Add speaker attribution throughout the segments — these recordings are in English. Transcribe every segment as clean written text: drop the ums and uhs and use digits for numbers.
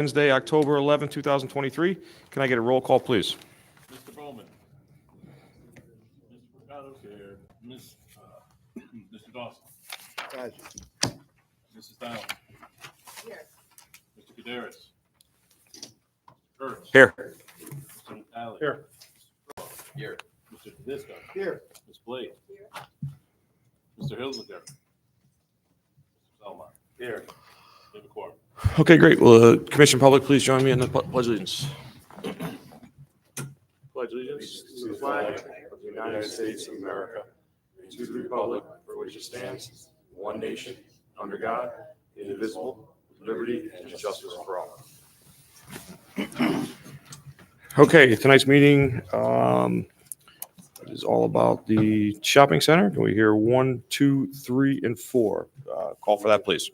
Speaker 1: Wednesday, October 11, 2023. Can I get a roll call, please?
Speaker 2: Mr. Bowman. Mr. Mercado's here. Mr. Dawson.
Speaker 3: Present.
Speaker 2: Mrs. Dowling.
Speaker 4: Here.
Speaker 2: Mr. Caderas. Kurtz.
Speaker 1: Here.
Speaker 2: Mr. Alley.
Speaker 1: Here.
Speaker 2: Here. Mr. Tedisco.
Speaker 3: Here.
Speaker 2: Ms. Blake.
Speaker 4: Here.
Speaker 2: Mr. Hilsinger. Mr. Selma. Here. We have a quorum.
Speaker 1: Okay, great. Will the Commission public please join me in the pledge of allegiance? Pledge allegiance to the flag of the United States of America, and to the republic for which it stands, one nation, under God, indivisible, with liberty and justice for all. Okay, tonight's meeting is all about the shopping center. Can we hear 1, 2, 3, and 4? Call for that, please.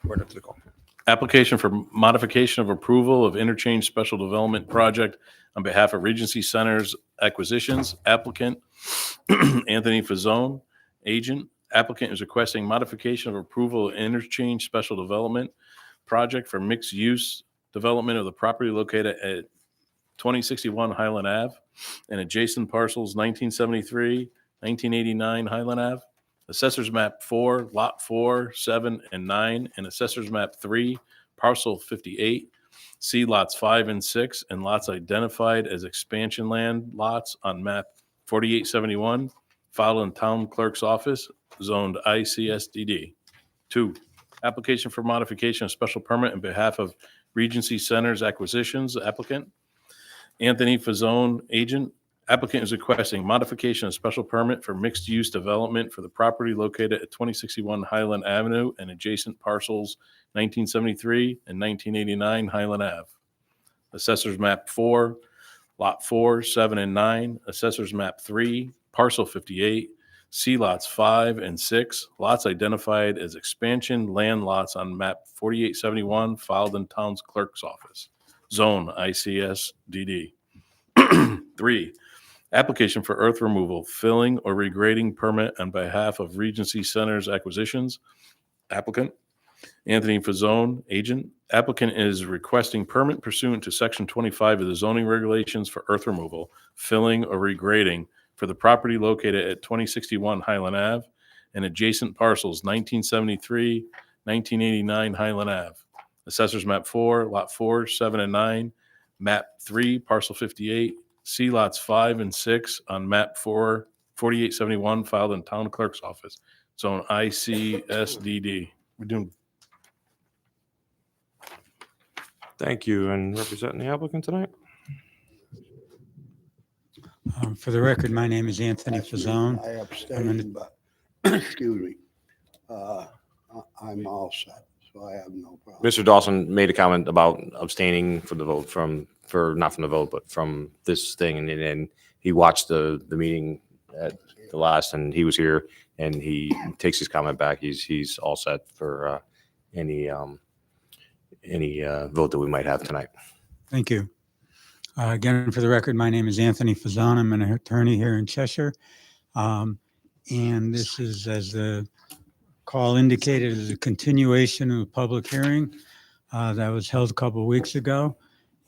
Speaker 1: We're not to the call.
Speaker 2: Application for modification of approval of interchange special development project on behalf of Regency Centers Acquisitions. Applicant Anthony Fazzone, agent. Applicant is requesting modification of approval of interchange special development project for mixed-use development of the property located at 2061 Highland Ave and adjacent parcels 1973, 1989 Highland Ave. Assessors Map 4, Lot 4, 7, and 9, and Assessors Map 3, Parcel 58. See lots 5 and 6, and lots identified as expansion land lots on Map 4871, filed in Town Clerk's Office, zoned ICSDD. 2, application for modification of special permit on behalf of Regency Centers Acquisitions. Applicant Anthony Fazzone, agent. Applicant is requesting modification of special permit for mixed-use development for the property located at 2061 Highland Avenue and adjacent parcels 1973 and 1989 Highland Ave. Assessors Map 4, Lot 4, 7, and 9. Assessors Map 3, Parcel 58. See lots 5 and 6. Lots identified as expansion land lots on Map 4871, filed in Town's Clerk's Office. Zone ICSDD. 3. Application for earth removal, filling, or regrading permit on behalf of Regency Centers Acquisitions. Applicant Anthony Fazzone, agent. Applicant is requesting permit pursuant to Section 25 of the zoning regulations for earth removal, filling, or regrading for the property located at 2061 Highland Ave and adjacent parcels 1973, 1989 Highland Ave. Assessors Map 4, Lot 4, 7, and 9. Map 3, Parcel 58. See lots 5 and 6 on Map 4, 4871, filed in Town Clerk's Office, Zone ICSDD. We're doing.
Speaker 1: Thank you. And representing the applicant tonight?
Speaker 5: For the record, my name is Anthony Fazzone.
Speaker 3: I abstain, but, excuse me, I'm all set, so I have no problem.
Speaker 1: Mr. Dawson made a comment about abstaining for the vote not from the vote, but from this thing. And then he watched the meeting at the last, and he was here, and he takes his comment back. He's all set for any vote that we might have tonight.
Speaker 5: Thank you. Again, for the record, my name is Anthony Fazzone. I'm an attorney here in Cheshire. And this is, as the call indicated, is a continuation of a public hearing that was held a couple of weeks ago.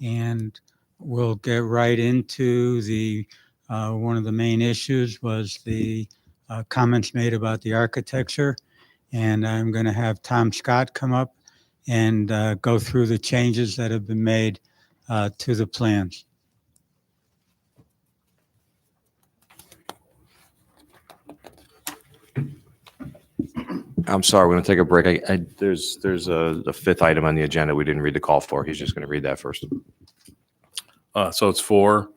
Speaker 5: And we'll get right into the one of the main issues was the comments made about the architecture. And I'm going to have Tom Scott come up and go through the changes that have been made to the plans.
Speaker 1: I'm sorry, we're going to take a break. There's a fifth item on the agenda we didn't read the call for. He's just going to read that first.
Speaker 2: So it's 4,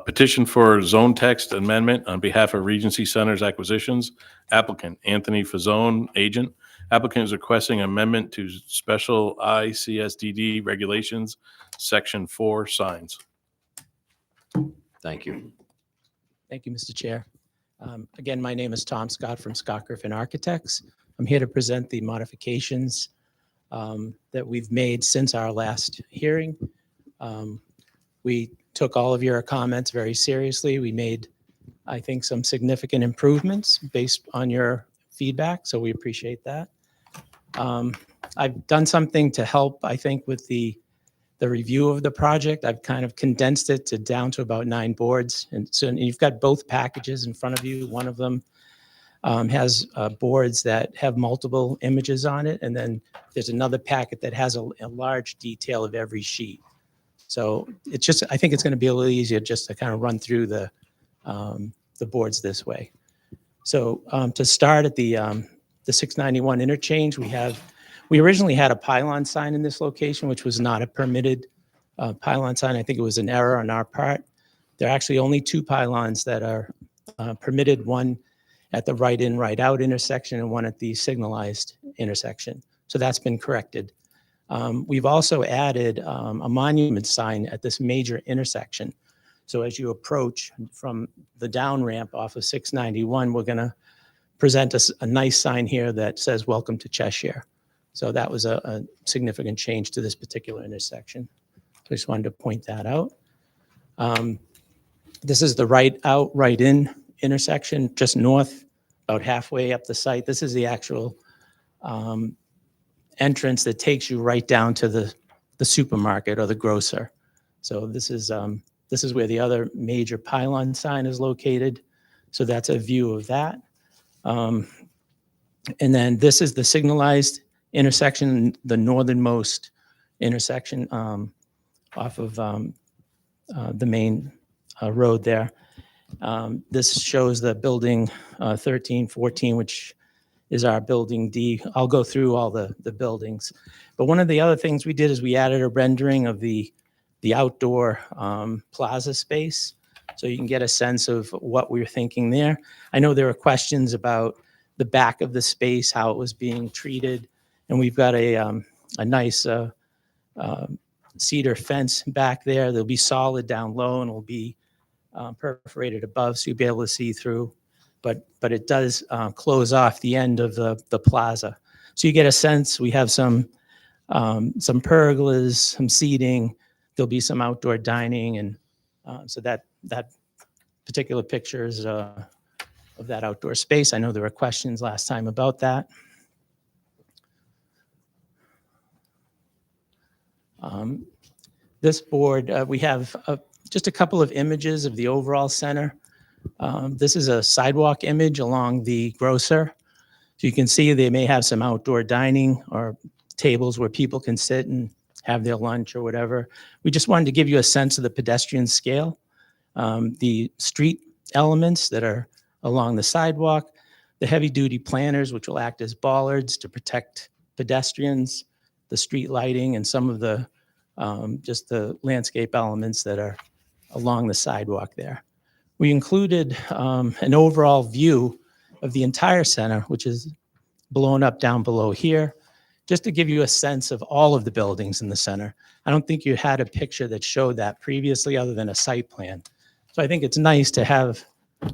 Speaker 2: petition for zone text amendment on behalf of Regency Centers Acquisitions. Applicant Anthony Fazzone, agent. Applicant is requesting amendment to special ICSDD regulations, Section 4, signs.
Speaker 1: Thank you.
Speaker 6: Thank you, Mr. Chair. Again, my name is Tom Scott from Scott Griffin Architects. I'm here to present the modifications that we've made since our last hearing. We took all of your comments very seriously. We made, I think, some significant improvements based on your feedback, so we appreciate that. I've done something to help, I think, with the review of the project. I've kind of condensed it to down to about 9 boards. And so you've got both packages in front of you. One of them has boards that have multiple images on it. And then there's another packet that has a large detail of every sheet. So it's just, I think it's going to be a little easier just to kind of run through the boards this way. So to start at the 691 interchange, we originally had a pylon sign in this location, which was not a permitted pylon sign. I think it was an error on our part. There are actually only 2 pylons that are permitted, one at the right in, right out intersection and one at the signalized intersection. So that's been corrected. We've also added a monument sign at this major intersection. So as you approach from the down ramp off of 691, we're going to present a nice sign here that says, "Welcome to Cheshire." So that was a significant change to this particular intersection. So I just wanted to point that out. This is the right out, right in intersection, just north, about halfway up the site. This is the actual entrance that takes you right down to the supermarket or the grocer. So this is where the other major pylon sign is located. So that's a view of that. And then this is the signalized intersection, the northernmost intersection off of the main road there. This shows the building 13, 14, which is our building D. I'll go through all the buildings. But one of the other things we did is we added a rendering of the outdoor plaza space. So you can get a sense of what we were thinking there. I know there are questions about the back of the space, how it was being treated. And we've got a nice cedar fence back there. There'll be solid down low and it'll be perforated above, so you'll be able to see through. But it does close off the end of the plaza. So you get a sense. We have some pergolas, some seating. There'll be some outdoor dining, and so that particular picture is of that outdoor space. I know there were questions last time about that. This board, we have just a couple of images of the overall center. This is a sidewalk image along the grocer. So you can see they may have some outdoor dining or tables where people can sit and have their lunch or whatever. We just wanted to give you a sense of the pedestrian scale. The street elements that are along the sidewalk, the heavy-duty planters, which will act as bollards to protect pedestrians, the street lighting, and some of the just the landscape elements that are along the sidewalk there. We included an overall view of the entire center, which is blown up down below here, just to give you a sense of all of the buildings in the center. I don't think you had a picture that showed that previously other than a site plan. So I think it's nice to have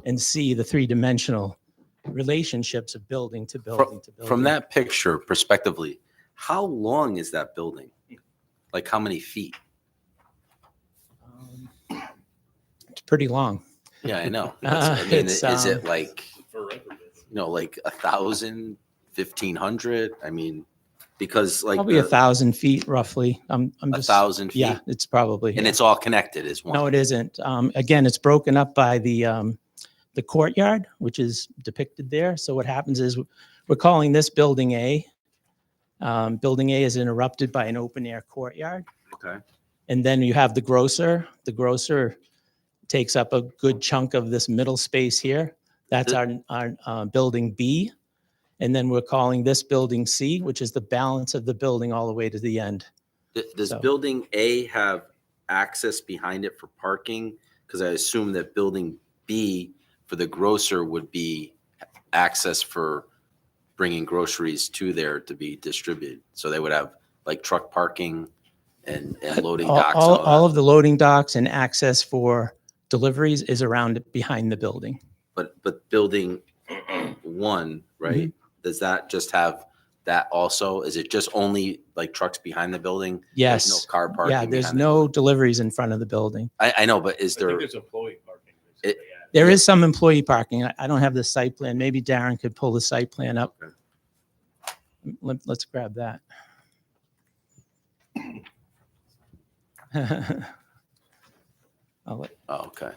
Speaker 6: and see the 3-dimensional relationships of building to building to building.
Speaker 4: From that picture, prospectively, how long is that building? Like how many feet?
Speaker 6: It's pretty long.
Speaker 4: Yeah, I know. I mean,
Speaker 6: It's,
Speaker 4: is it like, like 1,000, 1,500? I mean, because like
Speaker 6: Probably 1,000 feet roughly. I'm just
Speaker 4: 1,000 feet?
Speaker 6: Yeah, it's probably.
Speaker 4: And
Speaker 6: yeah.
Speaker 4: it's all connected as one?
Speaker 6: No, it isn't. Again, it's broken up by the courtyard, which is depicted there. So what happens is we're calling this Building A. Building A is interrupted by an open-air courtyard.
Speaker 4: Okay.
Speaker 6: And then you have the grocer. The grocer takes up a good chunk of this middle space here. That's our Building B. And then we're calling this Building C, which is the balance of the building all the way to the end.
Speaker 4: Does
Speaker 6: So-
Speaker 4: Building A have access behind it for parking? Because I assume that Building B for the grocer would be access for bringing groceries to there to be distributed. So they would have like truck parking and loading docks. and
Speaker 6: All
Speaker 4: that.
Speaker 6: of the loading docks and access for deliveries is around behind the building.
Speaker 4: But Building 1, right?
Speaker 6: Mm-hmm.
Speaker 4: Does that just have that also? Is it just only like trucks behind the building?
Speaker 6: Yes.
Speaker 4: There's no car parking?
Speaker 6: Yeah, there's
Speaker 4: behind the
Speaker 6: no
Speaker 4: building?
Speaker 6: deliveries in front of the building.
Speaker 4: I know, but is
Speaker 2: I think
Speaker 4: there,
Speaker 2: there's employee parking.
Speaker 4: It-
Speaker 6: There is some employee parking. I don't have the site plan. Maybe Darren could pull the site plan up.
Speaker 4: Okay.
Speaker 6: Let's grab that. I'll let-
Speaker 4: Oh, okay.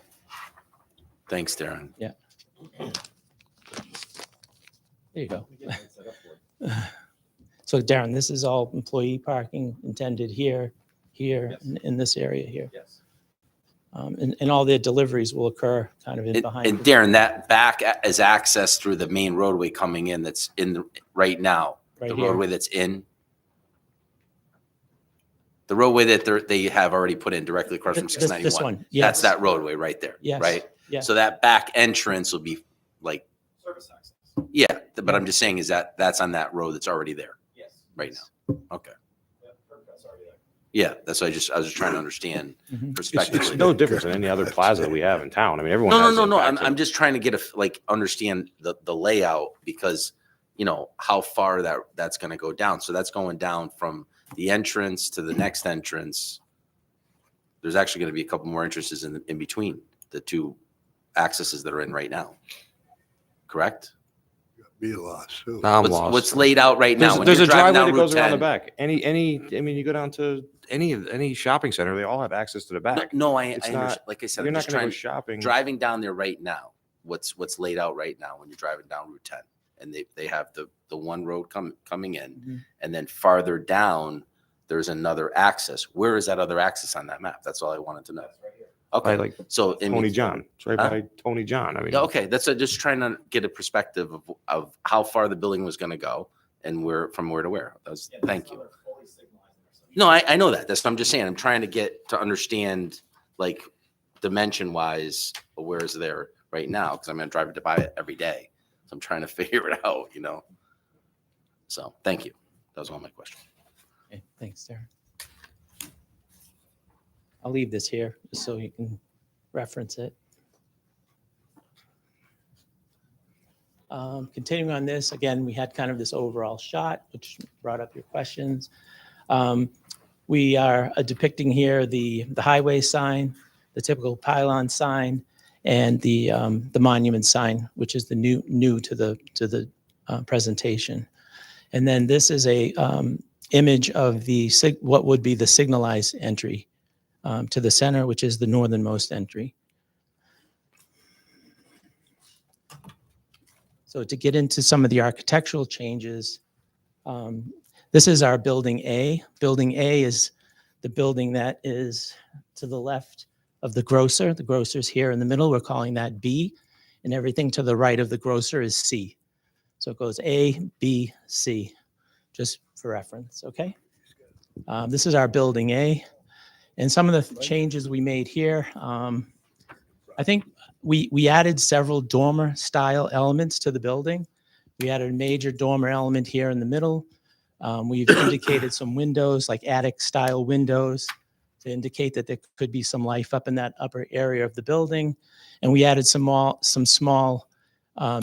Speaker 4: Thanks, Darren.
Speaker 6: There you go. So Darren, this is all employee parking intended here, in this area here.
Speaker 1: Yes.
Speaker 6: And all their deliveries will occur kind of in
Speaker 4: And
Speaker 6: behind.
Speaker 4: and Darren, that back is access through the main roadway coming in that's in right now.
Speaker 6: Right
Speaker 4: The
Speaker 6: here.
Speaker 4: roadway that's in. The roadway that they have already put in directly across from
Speaker 6: This
Speaker 4: 691.
Speaker 6: one, yes.
Speaker 4: That's that roadway right there,
Speaker 6: Yes.
Speaker 4: right?
Speaker 6: Yes.
Speaker 4: So that back entrance will be like,
Speaker 1: Service access.
Speaker 4: yeah, but I'm just saying is that's on that road that's already there
Speaker 1: Yes.
Speaker 4: right now. Okay.
Speaker 1: Yeah, curb cut's already there.
Speaker 4: Yeah, that's what I was just trying to understand
Speaker 6: Mhm.
Speaker 4: perspectively.
Speaker 1: It's no different than any other plaza that we have in town. I mean, everyone
Speaker 4: No,
Speaker 1: has.
Speaker 4: no, no, no.
Speaker 1: impact
Speaker 4: I'm just trying to get understand the layout because, how far that's going to go down. So that's going down from the entrance to the next entrance. There's actually going to be a couple more entrances in between the two accesses that are in right now. Correct?
Speaker 3: Be lost too.
Speaker 1: No, I'm
Speaker 4: What's,
Speaker 1: lost.
Speaker 4: what's laid out right now? When
Speaker 1: There's
Speaker 4: you're
Speaker 1: a
Speaker 4: driving
Speaker 1: driveway
Speaker 4: down
Speaker 1: that goes
Speaker 4: Route
Speaker 1: around the
Speaker 4: 10.
Speaker 1: back. I mean, you go down to any shopping center, they all have access to the back.
Speaker 4: No, I
Speaker 1: It's
Speaker 4: understand.
Speaker 1: not-
Speaker 4: Like I said,
Speaker 1: You're
Speaker 4: I'm
Speaker 1: not
Speaker 4: just
Speaker 1: going to
Speaker 4: trying
Speaker 1: go shopping.
Speaker 4: driving down there right now. What's laid out right now when you're driving down Route 10, and they have the one road coming in,
Speaker 6: Mhm.
Speaker 4: and then farther down there's another access. Where is that other access on that map? That's all I wanted to know. Okay,
Speaker 1: By like
Speaker 4: so
Speaker 1: Tony John. It's right
Speaker 4: Huh?
Speaker 1: by Tony John. I mean,
Speaker 4: Yeah, okay, that's just trying to get a perspective of how far the building was going to go and from where to where. Thank you. No, I know that. That's what I'm just saying. I'm trying to get to understand, like, dimension wise, where is there right now? Because I'm going to drive it by it every day. So I'm trying to figure it out, So thank you. That was all my question.
Speaker 6: Okay, thanks, Darren. I'll leave this here just so you can reference it. Continuing on this, again, we had kind of this overall shot, which brought up your questions. We are depicting here the highway sign, the typical pylon sign, and the monument sign, which is the new to the presentation. And then this is a image of what would be the signalized entry to the center, which is the northernmost entry. So to get into some of the architectural changes, this is our Building A. Building A is the building that is to the left of the grocer. The grocer's here in the middle. We're calling that B. And everything to the right of the grocer is C. So it goes A, B, C, just for reference, okay? This is our Building A. And some of the changes we made here, I think we added several dormer style elements to the building. We added a major dormer element here in the middle. We've indicated some windows, like attic style windows, to indicate that there could be some life up in that upper area of the building. And we added some small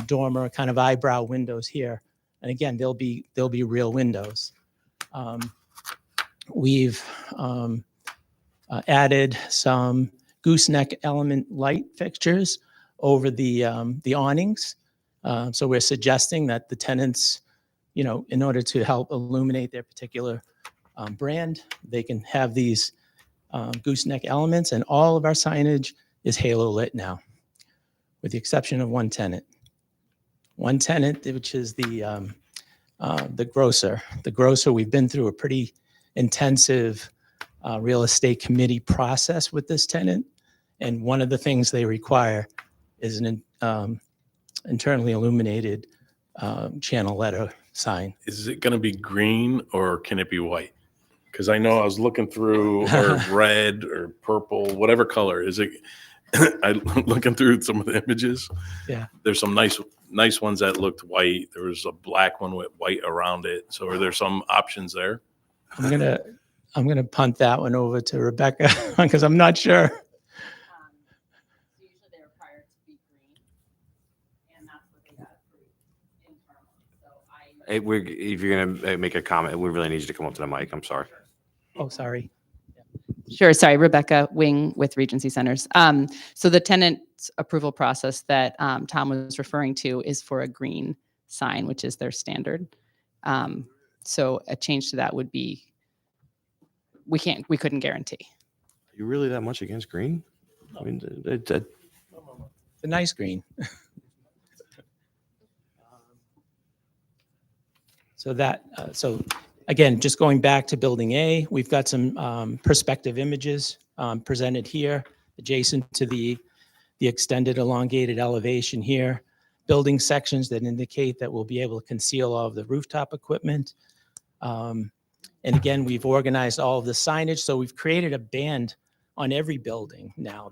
Speaker 6: dormer kind of eyebrow windows here. And again, they'll be real windows. We've added some gooseneck element light fixtures over the awnings. So we're suggesting that the tenants, in order to help illuminate their particular brand, they can have these gooseneck elements, and all of our signage is halo lit now, with the exception of one tenant. One tenant, which is the grocer. The grocer, we've been through a pretty intensive real estate committee process with this tenant. And one of the things they require is an internally illuminated channel letter sign.
Speaker 2: Is it going to be green or can it be white? Because I know I was looking through or red or purple, whatever color. Is it? I'm looking through some of the images.
Speaker 6: Yeah.
Speaker 2: There's some nice ones that looked white. There was a black one with white around it. So are there some options there?
Speaker 6: I'm gonna punt that one over to Rebecca because I'm not sure.
Speaker 7: So usually they're required to be green, and that's what they got approved internally. So
Speaker 1: if you're gonna make a comment, we really need you to come up to the mic. I'm sorry.
Speaker 6: Oh, sorry.
Speaker 7: Sure. Sorry, Rebecca Wing with Regency Centers. So the tenant approval process that Tom was referring to is for a green sign, which is their standard. So a change to that would be, we couldn't guarantee.
Speaker 1: You really that much against green? I mean,
Speaker 6: The nice green. So again, just going back to building A, we've got some perspective images presented here, adjacent to the extended elongated elevation here. Building sections that indicate that we'll be able to conceal all of the rooftop equipment. And again, we've organized all of the signage. So we've created a band on every building now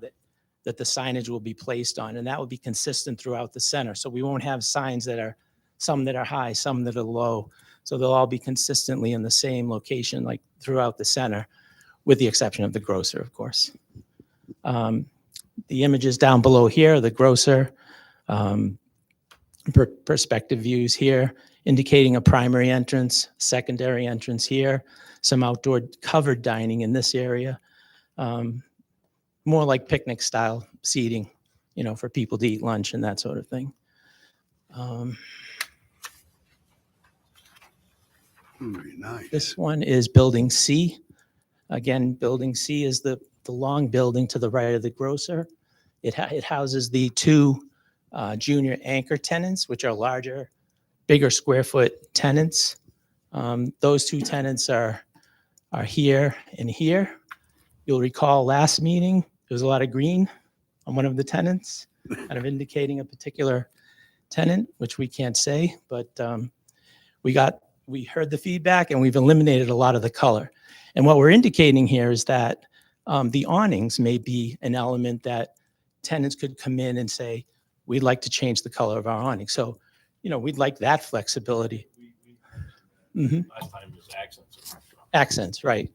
Speaker 6: that the signage will be placed on, and that will be consistent throughout the center. So we won't have signs that are, some that are high, some that are low. So they'll all be consistently in the same location, like throughout the center, with the exception of the grocer, of course. The images down below here, are the grocer, perspective views here, indicating a primary entrance, secondary entrance here, some outdoor covered dining in this area. More like picnic style seating, for people to eat lunch and that sort of thing.
Speaker 3: Very nice.
Speaker 6: This one is Building C. Again, Building C is the long building to the right of the grocer. It houses the two junior anchor tenants, which are larger, bigger square foot tenants. Those two tenants are here and here. You'll recall last meeting, there was a lot of green on one of the tenants, kind of indicating a particular tenant, which we can't say, but we heard the feedback and we've eliminated a lot of the color. And what we're indicating here is that the awnings may be an element that tenants could come in and say, we'd like to change the color of our awning. So, we'd like that flexibility. Mhm.
Speaker 2: Last time was accents.
Speaker 6: Accents, right.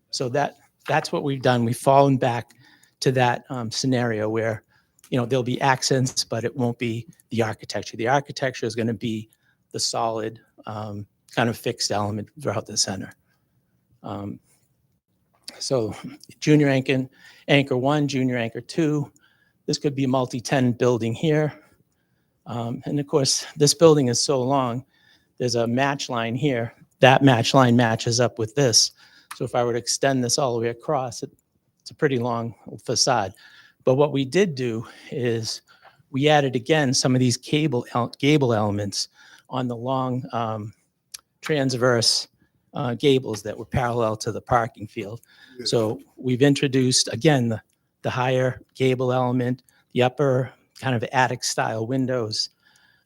Speaker 6: So that's what we've done. We've fallen back to that scenario where, there'll be accents, but it won't be the architecture. The architecture is going to be the solid kind of fixed element throughout the center. So junior anchor 1, junior anchor 2, this could be a multi-tenant building here. And of course, this building is so long, there's a match line here. That match line matches up with this. So if I were to extend this all the way across, it's a pretty long facade. But what we did do is we added, again, some of these gable elements on the long transverse gables that were parallel to the parking field. So we've introduced, again, the higher gable element, the upper kind of attic style windows.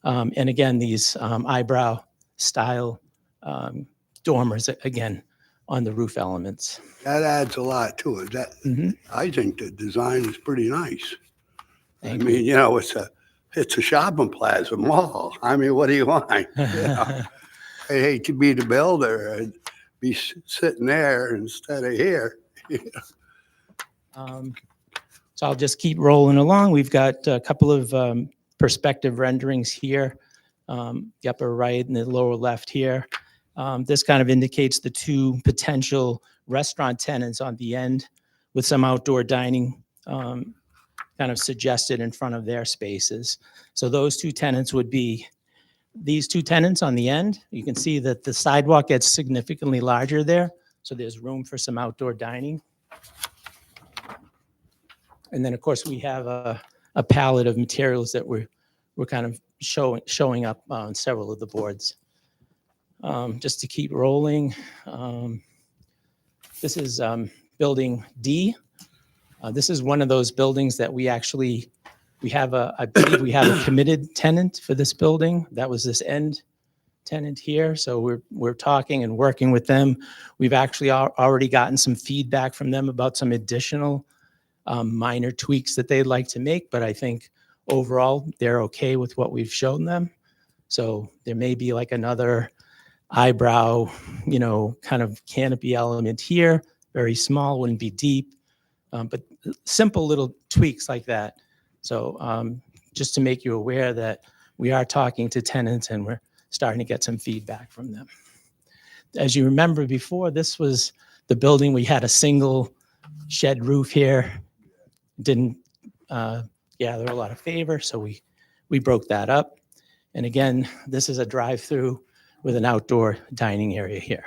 Speaker 6: And again, these eyebrow style dormers, again, on the roof elements.
Speaker 3: That adds a lot to it.
Speaker 6: Mhm.
Speaker 3: I think the design is pretty nice.
Speaker 6: Thank
Speaker 3: I mean, it's a shopping plaza mall. I mean, what do you want? I hate to be the builder and be sitting there instead of here.
Speaker 6: So I'll just keep rolling along. We've got a couple of perspective renderings here, the upper right and the lower left here. This kind of indicates the two potential restaurant tenants on the end with some outdoor dining kind of suggested in front of their spaces. So those two tenants would be these two tenants on the end. You can see that the sidewalk gets significantly larger there. So there's room for some outdoor dining. And then, of course, we have a palette of materials that we're kind of showing up on several of the boards. Just to keep rolling, this is building D. This is one of those buildings that I believe we have a committed tenant for this building. That was this end tenant here. So we're talking and working with them. We've actually already gotten some feedback from them about some additional minor tweaks that they'd like to make, but I think overall they're okay with what we've shown them. So there may be like another eyebrow, kind of canopy element here, very small, wouldn't be deep, but simple little tweaks like that. So just to make you aware that we are talking to tenants and we're starting to get some feedback from them. As you remember before, this was the building, we had a single shed roof here. Didn't gather a lot of favor, so we broke that up. And again, this is a drive-through with an outdoor dining area here.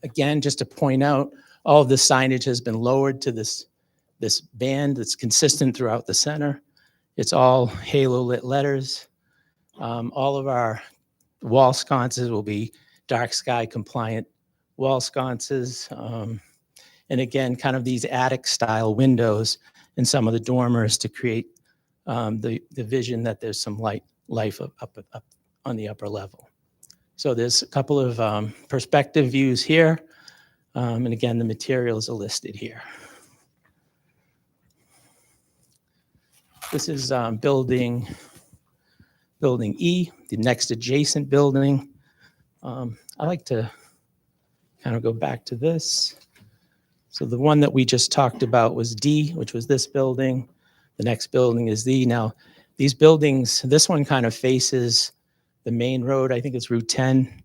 Speaker 6: Again, just to point out, All of the signage has been lowered to this band that's consistent throughout the center. It's all halo lit letters. All of our wall sconces will be dark sky compliant wall sconces. And again, kind of these attic style windows in some of the dormers to create the vision that there's some life up on the upper level. So there's a couple of perspective views here. And again, the materials are listed here. This is building E, the next adjacent building. I like to kind of go back to this. So the one that we just talked about was D, which was this building. The next building is D. Now, these buildings, this one kind of faces the main road. I think it's Route 10.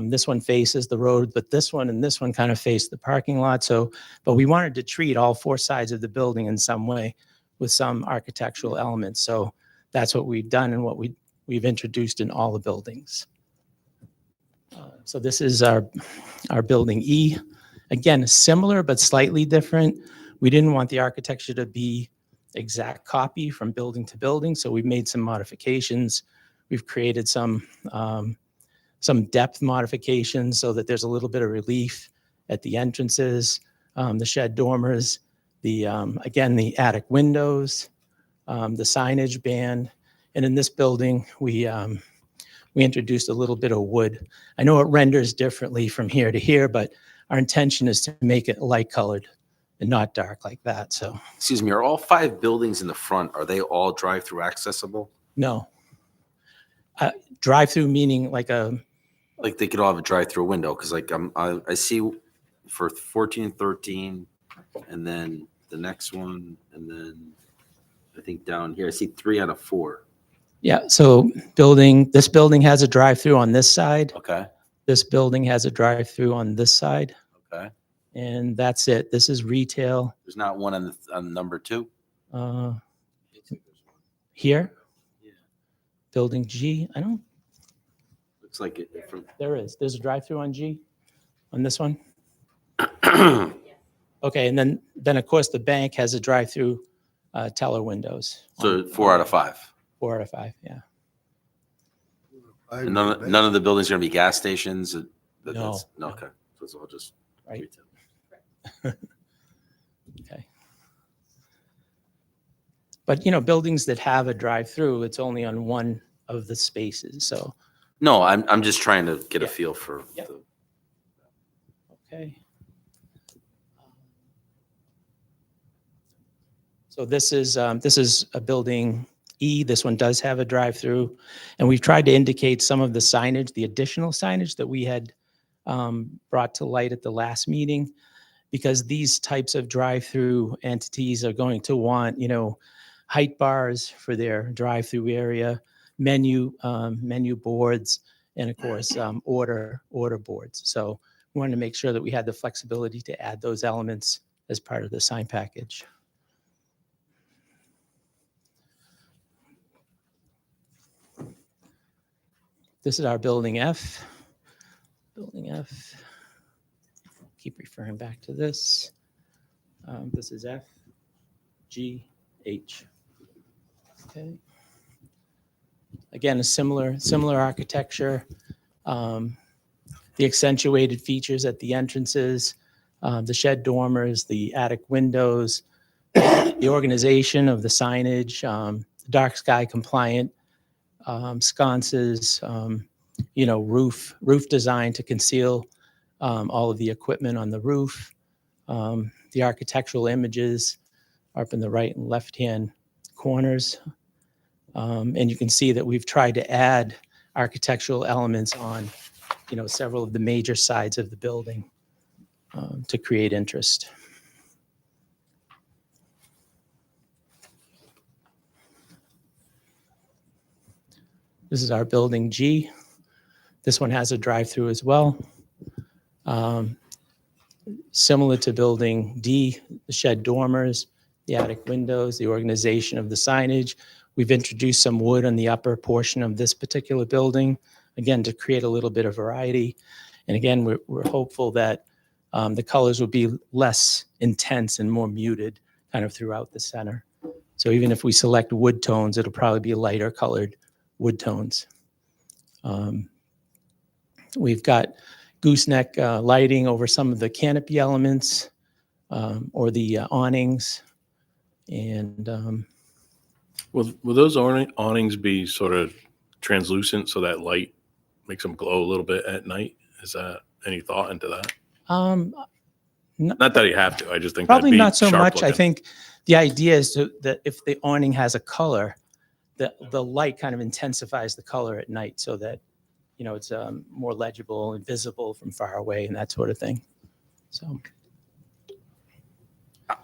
Speaker 6: This one faces the road, but this one and this one kind of face the parking lot. But we wanted to treat all four sides of the building in some way with some architectural elements. So that's what we've done and what we've introduced in all the buildings. So this is our building E. Again, similar but slightly different. We didn't want the architecture to be exact copy from building to building, so we've made some modifications. We've created some depth modifications so that there's a little bit of relief at the entrances, the shed dormers, again, the attic windows, the signage band. And in this building, we introduced a little bit of wood. I know it renders differently from here to here, but our intention is to make it light colored and not dark like that. So
Speaker 4: Excuse me, are all 5 buildings in the front, are they all drive-through accessible?
Speaker 6: no. Drive-through meaning like
Speaker 4: Like they could all have a drive-through window, because like I see for 14 and 13, and then the next one, and then I think down here, I see 3 out of 4.
Speaker 6: yeah, so this building has a drive-through on this side.
Speaker 4: Okay,
Speaker 6: This building has a drive-through on this side,
Speaker 4: okay.
Speaker 6: and that's it. This is retail.
Speaker 4: There's not one on number 2?
Speaker 6: Here,
Speaker 4: Yeah.
Speaker 6: building G,
Speaker 4: Looks like it from.
Speaker 6: there's a drive-through on G, on this one. Okay, and then of course the bank has a drive-through teller windows.
Speaker 4: So 4 out of 5.
Speaker 6: 4 out of 5, yeah.
Speaker 4: And none of the buildings are gonna be gas stations?
Speaker 6: No.
Speaker 4: No, okay. So it's all just
Speaker 6: Right.
Speaker 4: retail.
Speaker 6: Okay. But, buildings that have a drive-through, it's only on one of the spaces, so,
Speaker 4: No, I'm just trying to get a
Speaker 6: Yeah.
Speaker 4: feel for
Speaker 6: Yep.
Speaker 4: the.
Speaker 6: okay. So this is a building E. This one does have a drive-through. And we've tried to indicate some of the signage, the additional signage that we had brought to light at the last meeting, because these types of drive-through entities are going to want, height bars for their drive-through area, menu boards, and of course, order boards. So we wanted to make sure that we had the flexibility to add those elements as part of the sign package. This is our building F. Building F. Keep referring back to this. This is F, G, H. Okay. Again, a similar architecture. The accentuated features at the entrances, the shed dormers, the attic windows, the organization of the signage, dark sky compliant sconces, roof design to conceal all of the equipment on the roof. The architectural images are up in the right and left-hand corners. And you can see that we've tried to add architectural elements on, several of the major sides of the building to create interest. This is our building G. This one has a drive-through as well. Similar to building D, the shed dormers, the attic windows, the organization of the signage. We've introduced some wood on the upper portion of this particular building, again, to create a little bit of variety. And again, we're hopeful that the colors will be less intense and more muted kind of throughout the center. So even if we select wood tones, it'll probably be lighter colored wood tones. We've got gooseneck lighting over some of the canopy elements or the awnings. And
Speaker 2: Will those awnings be sort of translucent so that light makes them glow a little bit at night? Is that any thought into that? Not that you have to. I just think
Speaker 6: probably
Speaker 2: that'd be
Speaker 6: not so
Speaker 2: sharp
Speaker 6: much. I
Speaker 2: looking.
Speaker 6: think the idea is that if the awning has a color, the light kind of intensifies the color at night so that, you know, it's more legible and visible from far away and that sort of thing. So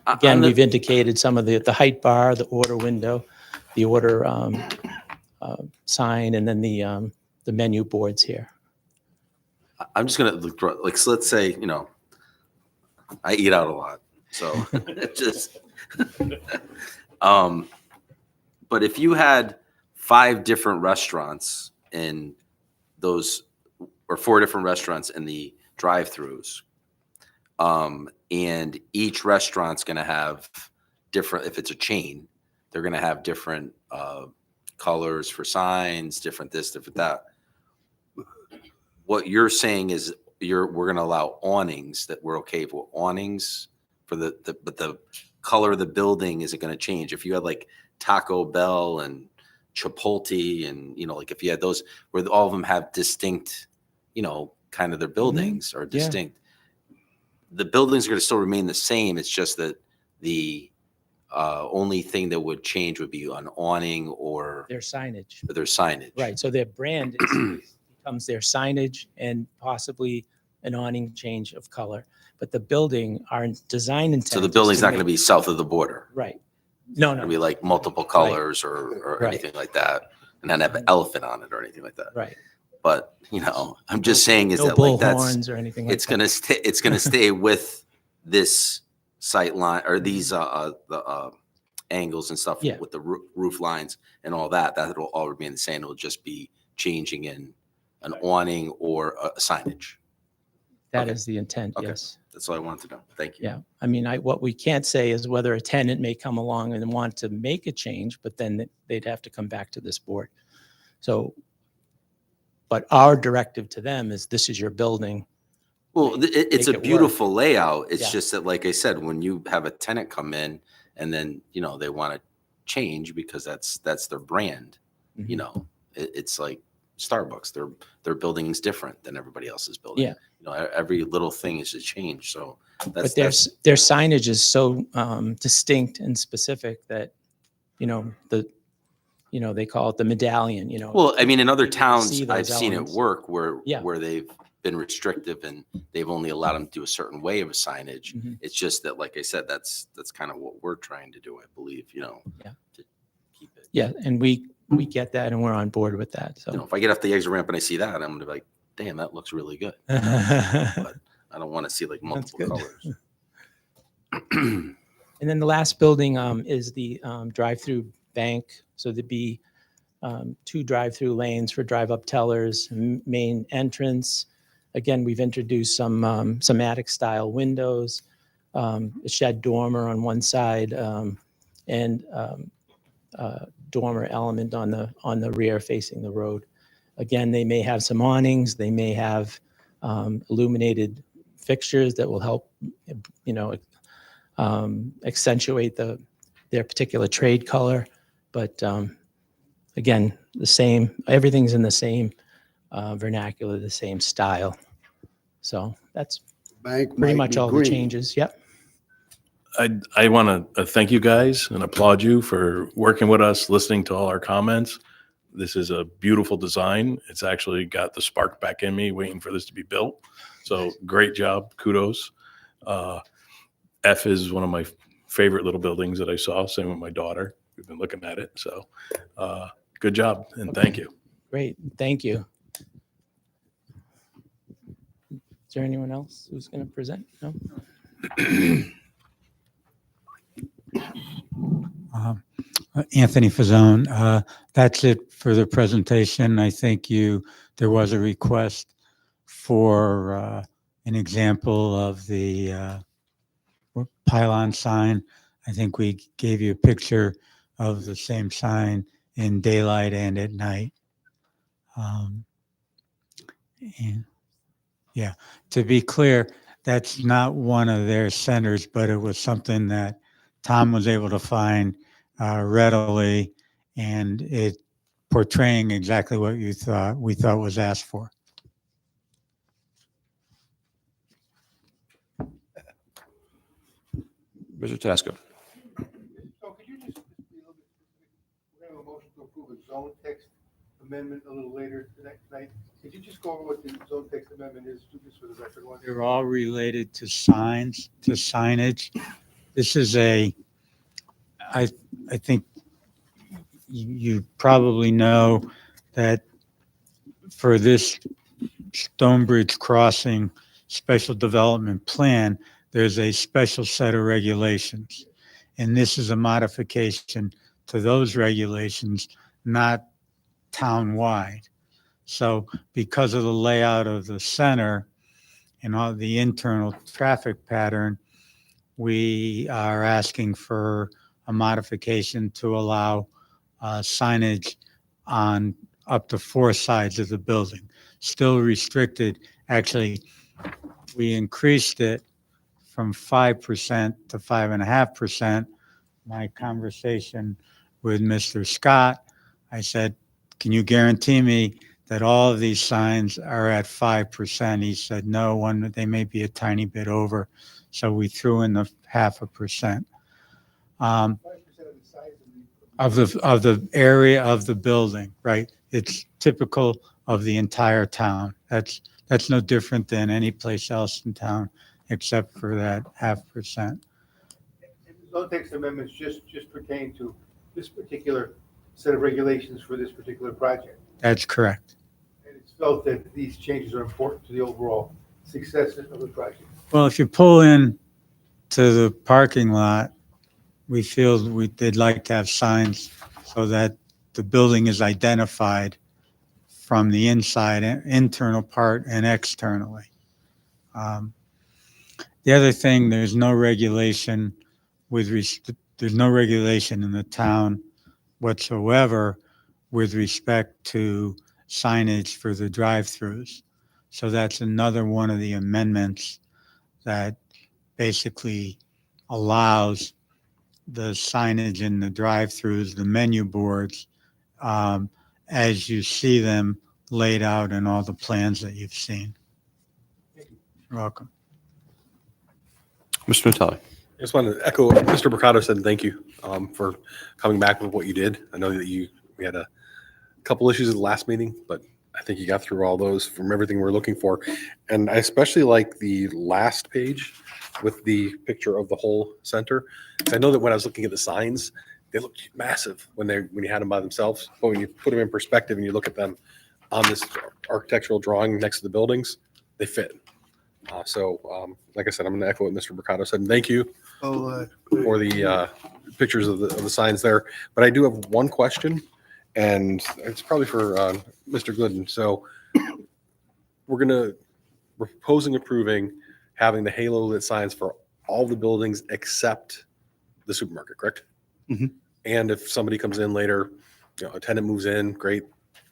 Speaker 6: again, we've indicated some of the height bar, the order window, the order sign, and then the menu boards here.
Speaker 4: I'm just gonna look like, so let's say, you know, I eat out a lot, so just but if you had 5 different restaurants in those, or 4 different restaurants in the drive-throughs, and each restaurant's gonna have different, if it's a chain, they're gonna have different colors for signs, different this, different that. What you're saying is we're going to allow awnings, that we're okay with awnings for but the color of the building isn't going to change. If you had like Taco Bell and Chipotle and, you know, like if you had those where all of them have distinct, you know, kind of their buildings are distinct, the buildings are going to still remain the same. It's just that the only thing that would change would be an awning or
Speaker 6: Their signage.
Speaker 4: their signage.
Speaker 6: Right. So their brand becomes their signage and possibly an awning change of color. But the building, our design intent.
Speaker 4: So the
Speaker 6: is
Speaker 4: building's not going to
Speaker 6: make-
Speaker 4: be south of the border.
Speaker 6: Right. No,
Speaker 4: It'll
Speaker 6: no.
Speaker 4: be like multiple colors or
Speaker 6: Right.
Speaker 4: anything like that, and then have an elephant on it or anything like that.
Speaker 6: Right.
Speaker 4: But you know, I'm just saying is
Speaker 6: No
Speaker 4: that like that's
Speaker 6: bullhorns or anything like
Speaker 4: it's
Speaker 6: that.
Speaker 4: gonna stay. It's gonna stay with this sight line or these the angles and stuff
Speaker 6: Yeah.
Speaker 4: with the roof lines and all that. That'll all remain the same. It'll just be changing in an awning or a signage.
Speaker 6: That
Speaker 4: Okay.
Speaker 6: is the intent,
Speaker 4: Okay.
Speaker 6: yes.
Speaker 4: That's all I wanted to know. Thank you.
Speaker 6: Yeah. I mean, what we can't say is whether a tenant may come along and want to make a change, but then they'd have to come back to this board. So, but our directive to them is this is your building.
Speaker 4: Well, it's
Speaker 6: make
Speaker 4: a
Speaker 6: it
Speaker 4: beautiful layout. It's
Speaker 6: Yeah.
Speaker 4: just that, like I said, when you have a tenant come in and then, you know, they want to change because that's their brand, you
Speaker 6: Mhm.
Speaker 4: know, it's like Starbucks. Their building is different than everybody else's building.
Speaker 6: Yeah.
Speaker 4: You know, every little thing is a change. So
Speaker 6: But their signage is so distinct and specific that, you know, they call it the medallion, you know.
Speaker 4: well, I mean, in other
Speaker 6: you can
Speaker 4: towns,
Speaker 6: see
Speaker 4: I've
Speaker 6: those
Speaker 4: seen it
Speaker 6: elements.
Speaker 4: work where
Speaker 6: Yeah.
Speaker 4: they've been restrictive and they've only allowed them to do a certain way of a signage.
Speaker 6: Mhm.
Speaker 4: It's just that, like I said, that's kind of what we're trying to do, I believe, you know,
Speaker 6: Yeah.
Speaker 4: to keep it.
Speaker 6: Yeah, and we get that and we're on board with that,
Speaker 4: You know,
Speaker 6: so.
Speaker 4: if I get off the exit ramp and I see that, I'm gonna be like, damn, that looks really good. But I don't want to see like multiple
Speaker 6: good.
Speaker 4: colors.
Speaker 6: And then the last building is the drive-through bank. So there'd be 2 drive-through lanes for drive-up tellers, main entrance. Again, we've introduced some attic-style windows, a shed dormer on one side, and dormer element on the rear facing the road. Again, they may have some awnings. They may have illuminated fixtures that will help, you know, accentuate their particular trade color. But again, everything's in the same vernacular, the same style. So that's
Speaker 3: Bank
Speaker 6: pretty
Speaker 3: might
Speaker 6: much
Speaker 3: be
Speaker 6: all the
Speaker 3: green.
Speaker 6: changes. Yep.
Speaker 2: I want to thank you guys and applaud you for working with us, listening to all our comments. This is a beautiful design. It's actually got the spark back in me waiting for this to be built. So great job. Kudos. F is one of my favorite little buildings that I saw. Same with my daughter. We've been looking at it. So good job and thank you.
Speaker 6: Great. Thank you. Is there anyone else who's going to present? No?
Speaker 5: Anthony Fazzone, that's it for the presentation. I think there was a request for an example of the pylon sign. I think we gave you a picture of the same sign in daylight and at night. And yeah, to be clear, that's not one of their centers, but it was something that Tom was able to find readily, and it portraying exactly what we thought was asked for.
Speaker 1: Mr. Tasco.
Speaker 8: So could you just be a little bit specific? We're going to have a motion to approve a zone text amendment a little later tonight. Could you just go over what the zone text amendment is, just for the record one?
Speaker 5: They're all related to signs, to signage. This is I think you probably know that for this Stonebridge Crossing special development plan, there's a special set of regulations. And this is a modification to those regulations, not town-wide. So because of the layout of the center and all the internal traffic pattern, we are asking for a modification to allow signage on up to 4 sides of the building. Still restricted. Actually, we increased it from 5% to 5.5%. My conversation with Mr. Scott, I said, can you guarantee me that all of these signs are at 5%? He said, no, they may be a tiny bit over. So we threw in the 0.5%.
Speaker 8: 5% of the size
Speaker 5: Of the area of the building, right? It's typical of the entire town. That's no different than any place else in town, except for that 0.5%.
Speaker 8: And the zone text amendments just pertain to this particular set of regulations for this particular project.
Speaker 5: That's correct.
Speaker 8: And it's felt that these changes are important to the overall success of the project.
Speaker 5: Well, if you pull in to the parking lot, we feel they'd like to have signs so that the building is identified from the inside, internal part and externally. The other thing, there's no regulation there's no regulation in the town whatsoever with respect to signage for the drive-throughs. So that's another one of the amendments that basically allows the signage in the drive-throughs, the menu boards, as you see them laid out in all the plans that you've seen. You're welcome.
Speaker 1: Mr. Natale.
Speaker 9: I just wanted to echo what Mr. Mercado said, and thank you for coming back with what you did. I know that we had a couple issues at the last meeting, but I think you got through all those from everything we're looking for. And I especially like the last page with the picture of the whole center. I know that when I was looking at the signs, they looked massive when you had them by themselves, but when you put them in perspective and you look at them on this architectural drawing next to the buildings, they fit. Like I said, I'm going to echo what Mr. Mercado said. And thank you for the pictures of the signs there. But I do have one question, and it's probably for Mr. Glidden. So we're proposing approving having the halo lit signs for all the buildings except the supermarket, correct?
Speaker 10: Mm-hmm.
Speaker 9: And if somebody comes in later, a tenant moves in, great.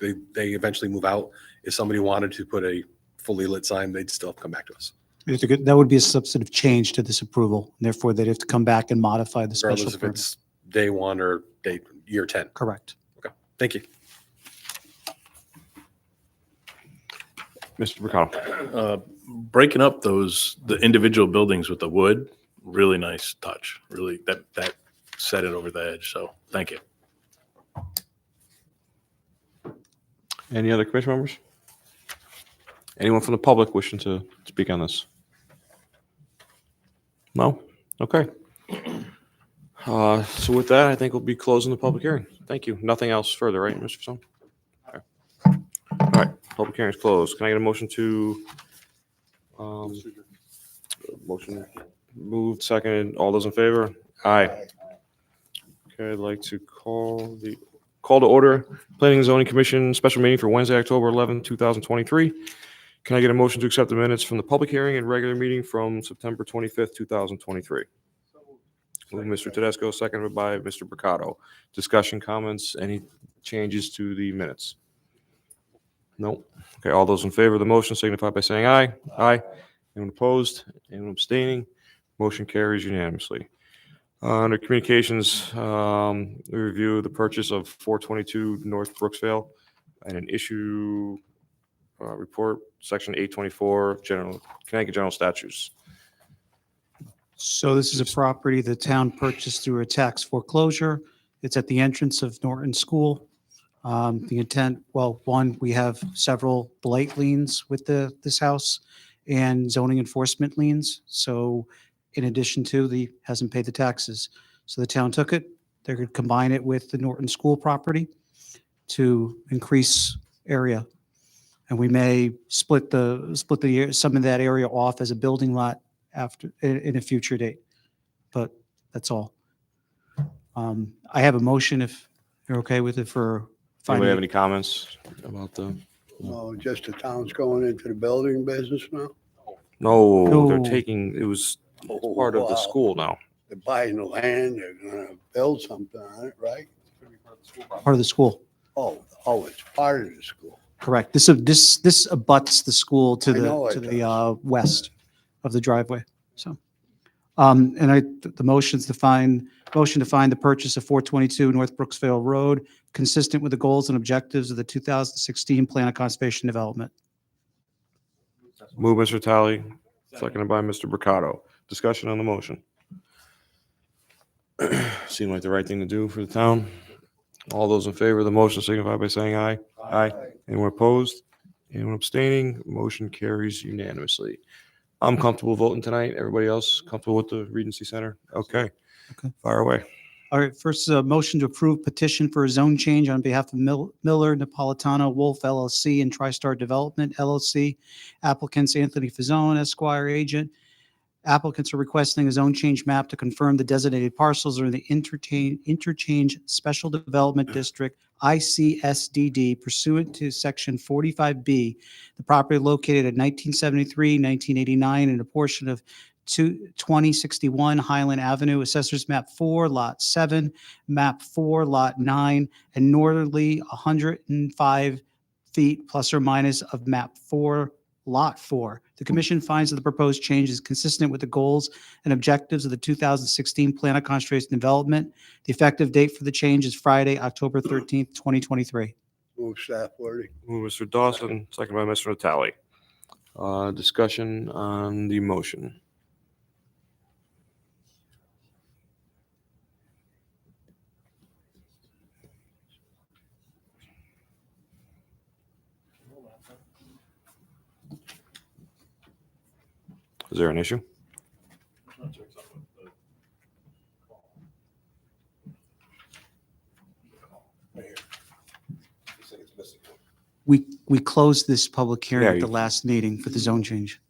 Speaker 9: They eventually move out. If somebody wanted to put a fully lit sign, they'd still come back to us.
Speaker 10: That would be a substantive change to this approval. Therefore, they'd have to come back and modify the special
Speaker 9: Regardless if
Speaker 10: permit.
Speaker 9: it's day 1 or year 10.
Speaker 10: Correct.
Speaker 9: Thank you.
Speaker 1: Mr. Mercado.
Speaker 2: Breaking up the individual buildings with the wood, really nice touch. Really, that set it over the edge. So thank you.
Speaker 1: Any other commission members? Anyone from the public wishing to speak on this? No? Okay. So with that, I think we'll be closing the public hearing. Thank you. Nothing else further, right, Mr. Fasone? Okay. All right, public hearing is closed. Can I get a motion to, motion moved, seconded, all those in favor? Aye. Okay, I'd like to call to order Planning and Zoning Commission special meeting for Wednesday, October 11, 2023. Can I get a motion to accept the minutes from the public hearing and regular meeting from September 25th, 2023? Moved Mr. Tedesco, seconded by Mr. Mercado. Discussion, comments, any changes to the minutes? No. Okay, all those in favor of the motion signify by saying aye. Aye. Anyone opposed? Anyone abstaining? Motion carries unanimously. Under communications, we review the purchase of 422 North Brooksville and an issue report, section 824, Connecticut General Statutes.
Speaker 10: So this is a property the town purchased through a tax foreclosure. It's at the entrance of Norton School. The intent, well, one, we have several blight liens with this house and zoning enforcement liens. So in addition to hasn't paid the taxes. So the town took it, they're going to combine it with the Norton School property to increase area. And we may split some of that area off as a building lot after, in a future date. But that's all. I have a motion if you're okay with it for.
Speaker 1: Anybody have any comments about the?
Speaker 3: Oh, just the town's going into the building business now?
Speaker 1: No, they're
Speaker 10: No.
Speaker 1: taking, it was
Speaker 3: Oh,
Speaker 1: part of the
Speaker 3: wow.
Speaker 1: school now.
Speaker 3: They're buying the land, they're gonna build something on it, right?
Speaker 10: Part of the school.
Speaker 3: Oh, it's part of the school.
Speaker 10: Correct. This abuts the school to
Speaker 3: I know
Speaker 10: the,
Speaker 3: it
Speaker 10: to the west of the driveway. So, the motion to find the purchase of 422 North Brooksville Road consistent with the goals and objectives of the 2016 Plan of Conservation Development.
Speaker 1: Move Mr. Talley, seconded by Mr. Mercado. Discussion on the motion. Seemed like the right thing to do for the town. All those in favor of the motion signify by saying aye. Aye. Anyone opposed? Anyone abstaining? Motion carries unanimously. I'm comfortable voting tonight. Everybody else comfortable with the Regency Center? Okay.
Speaker 10: Okay.
Speaker 1: Fire away.
Speaker 10: All right, first, a motion to approve petition for a zone change on behalf of Miller, Napolitano, Wolf LLC, and TriStar Development LLC. Applicants Anthony Fazzone, Esquire agent. Applicants are requesting a zone change map to confirm the designated parcels are in the Interchange Special Development District, ICSDD, pursuant to Section 45B. The property located at 1973, 1989, and a portion of 2061 Highland Avenue, Assessors Map 4, Lot 7, Map 4, Lot 9, and northerly 105 feet plus or minus of Map 4, Lot 4. The commission finds that the proposed change is consistent with the goals and objectives of the 2016 Plan of Conservation Development. The effective date for the change is Friday, October 13th, 2023.
Speaker 3: Move staff wording.
Speaker 1: Move Mr. Dawson, seconded by Mr. Natale. Discussion on the motion. Is there an issue?
Speaker 10: We closed this public hearing
Speaker 1: Yeah,
Speaker 10: at the
Speaker 1: you-
Speaker 10: last meeting for the zone change.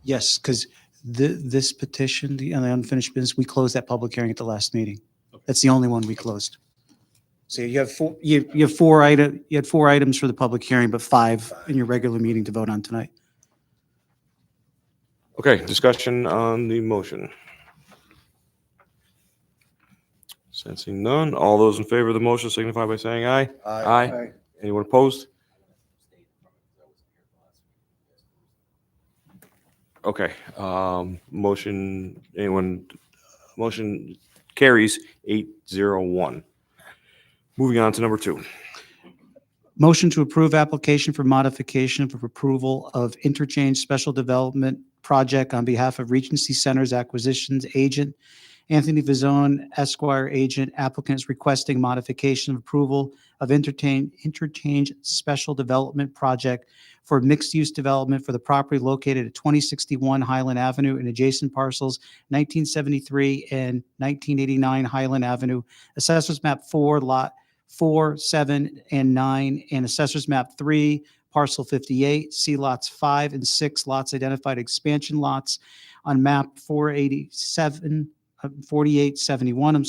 Speaker 10: Yes, because this petition, the unfinished business, we closed that public hearing at the last meeting. That's the only one we closed. So you have four, you had four items for the public hearing, but 5 in your regular meeting to vote on tonight.
Speaker 1: Okay, discussion on the motion. Sensing none, all those in favor of the motion signify by saying aye. Aye. Anyone opposed? Okay, motion carries 801. Moving on to number 2.
Speaker 10: Motion to approve application for modification of approval of interchange special development project on behalf of Regency Centers Acquisitions Agent Anthony Fazzone, Esquire agent. Applicants requesting modification of approval of interchange special development project for mixed-use development for the property located at 2061 Highland Avenue and adjacent parcels 1973 and 1989 Highland Avenue, Assessors Map 4, Lot 4, 7, and 9, and Assessors Map 3, Parcel 58, see lots 5 and 6, lots identified expansion lots on map 4871,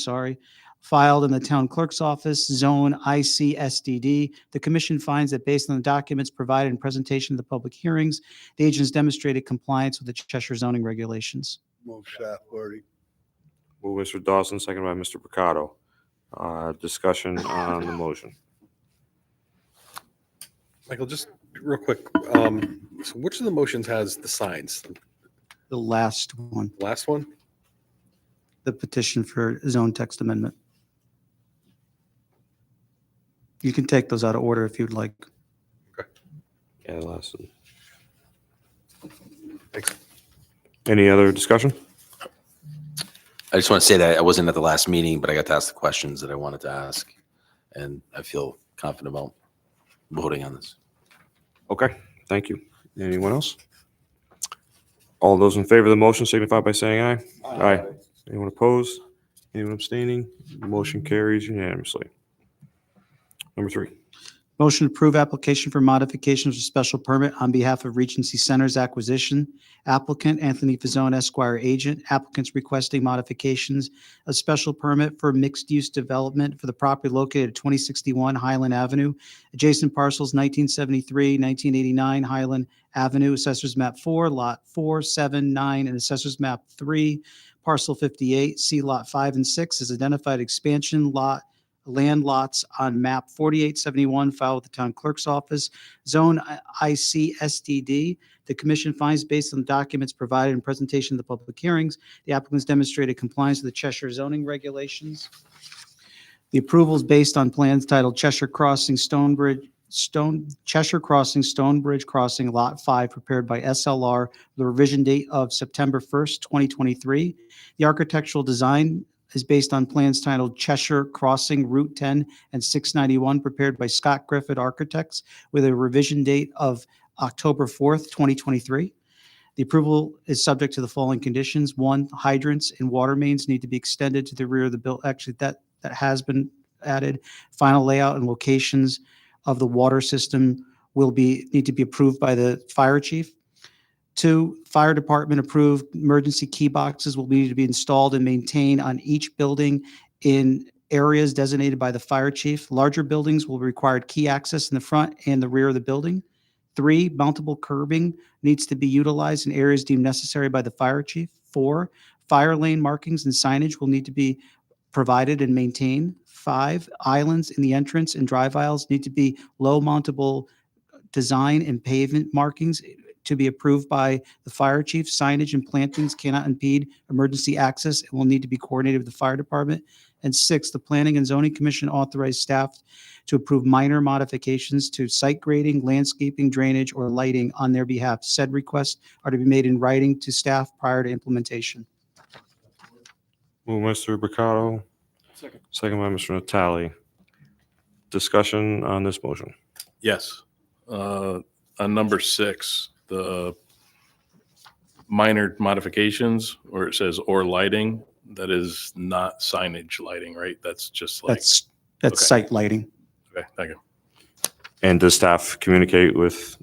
Speaker 10: filed in the town clerk's office, zone ICSDD. The commission finds that based on the documents provided in presentation of the public hearings, the agents demonstrated compliance with the Cheshire zoning regulations.
Speaker 3: Move staff wording.
Speaker 1: Move Mr. Dawson, second by Mr. Picado. Discussion on the motion.
Speaker 9: Michael, just real quick, so which of the motions has the signs?
Speaker 10: The last one,
Speaker 9: Last one?
Speaker 10: the petition for zone text amendment. You can take those out of order if you'd like.
Speaker 1: Yeah, last one.
Speaker 9: Thanks.
Speaker 1: Any other discussion?
Speaker 4: I just want to say that I wasn't at the last meeting, but I got to ask the questions that I wanted to ask. And I feel confident about voting on this.
Speaker 1: Okay, thank you. Anyone else? All those in favor of the motion signify by saying aye. Aye. Anyone opposed? Anyone abstaining? Motion carries unanimously. Number 3.
Speaker 10: Motion to approve application for modifications of special permit on behalf of Regency Centers Acquisition. Applicant Anthony Fazzone, Esquire, agent. Applicants requesting modifications of special permit for mixed-use development for the property located at 2061 Highland Avenue. Adjacent parcels 1973, 1989 Highland Avenue, Assessors Map 4, Lot 4, 7, 9, and Assessors Map 3, Parcel 58. See Lot 5 and 6 as identified expansion land lots on map 4871 filed with the town clerk's office, zone ICSDD. The commission finds based on the documents provided in presentation of the public hearings, the applicants demonstrated compliance with the Cheshire zoning regulations. The approval is based on plans titled Cheshire Crossing Cheshire Crossing Stonebridge Crossing Lot 5 prepared by SLR, the revision date of September 1st, 2023. The architectural design is based on plans titled Cheshire Crossing Route 10 and 691 prepared by Scott Griffith Architects with a revision date of October 4th, 2023. The approval is subject to the following conditions. 1, hydrants and water mains need to be extended to the rear of the building. Actually, that has been added. Final layout and locations of the water system need to be approved by the fire chief. 2, fire department approved emergency key boxes will need to be installed and maintained on each building in areas designated by the fire chief. Larger buildings will require key access in the front and the rear of the building. 3, mountable curbing needs to be utilized in areas deemed necessary by the fire chief. 4, fire lane markings and signage will need to be provided and maintained. 5, islands in the entrance and drive aisles need to be low mountable design and pavement markings to be approved by the fire chief. Signage and plantings cannot impede emergency access and will need to be coordinated with the fire department. And 6, the Planning and Zoning Commission authorized staff to approve minor modifications to site grading, landscaping, drainage, or lighting on their behalf. Said requests are to be made in writing to staff prior to implementation.
Speaker 1: Move Mr. Picado. Second by Mr. Natale. Discussion on this motion.
Speaker 2: Yes. On number 6, the minor modifications where it says or lighting, that is not signage lighting, right? That's just like,
Speaker 10: That's
Speaker 2: Okay.
Speaker 10: site lighting.
Speaker 2: okay, thank you.
Speaker 1: And does staff communicate with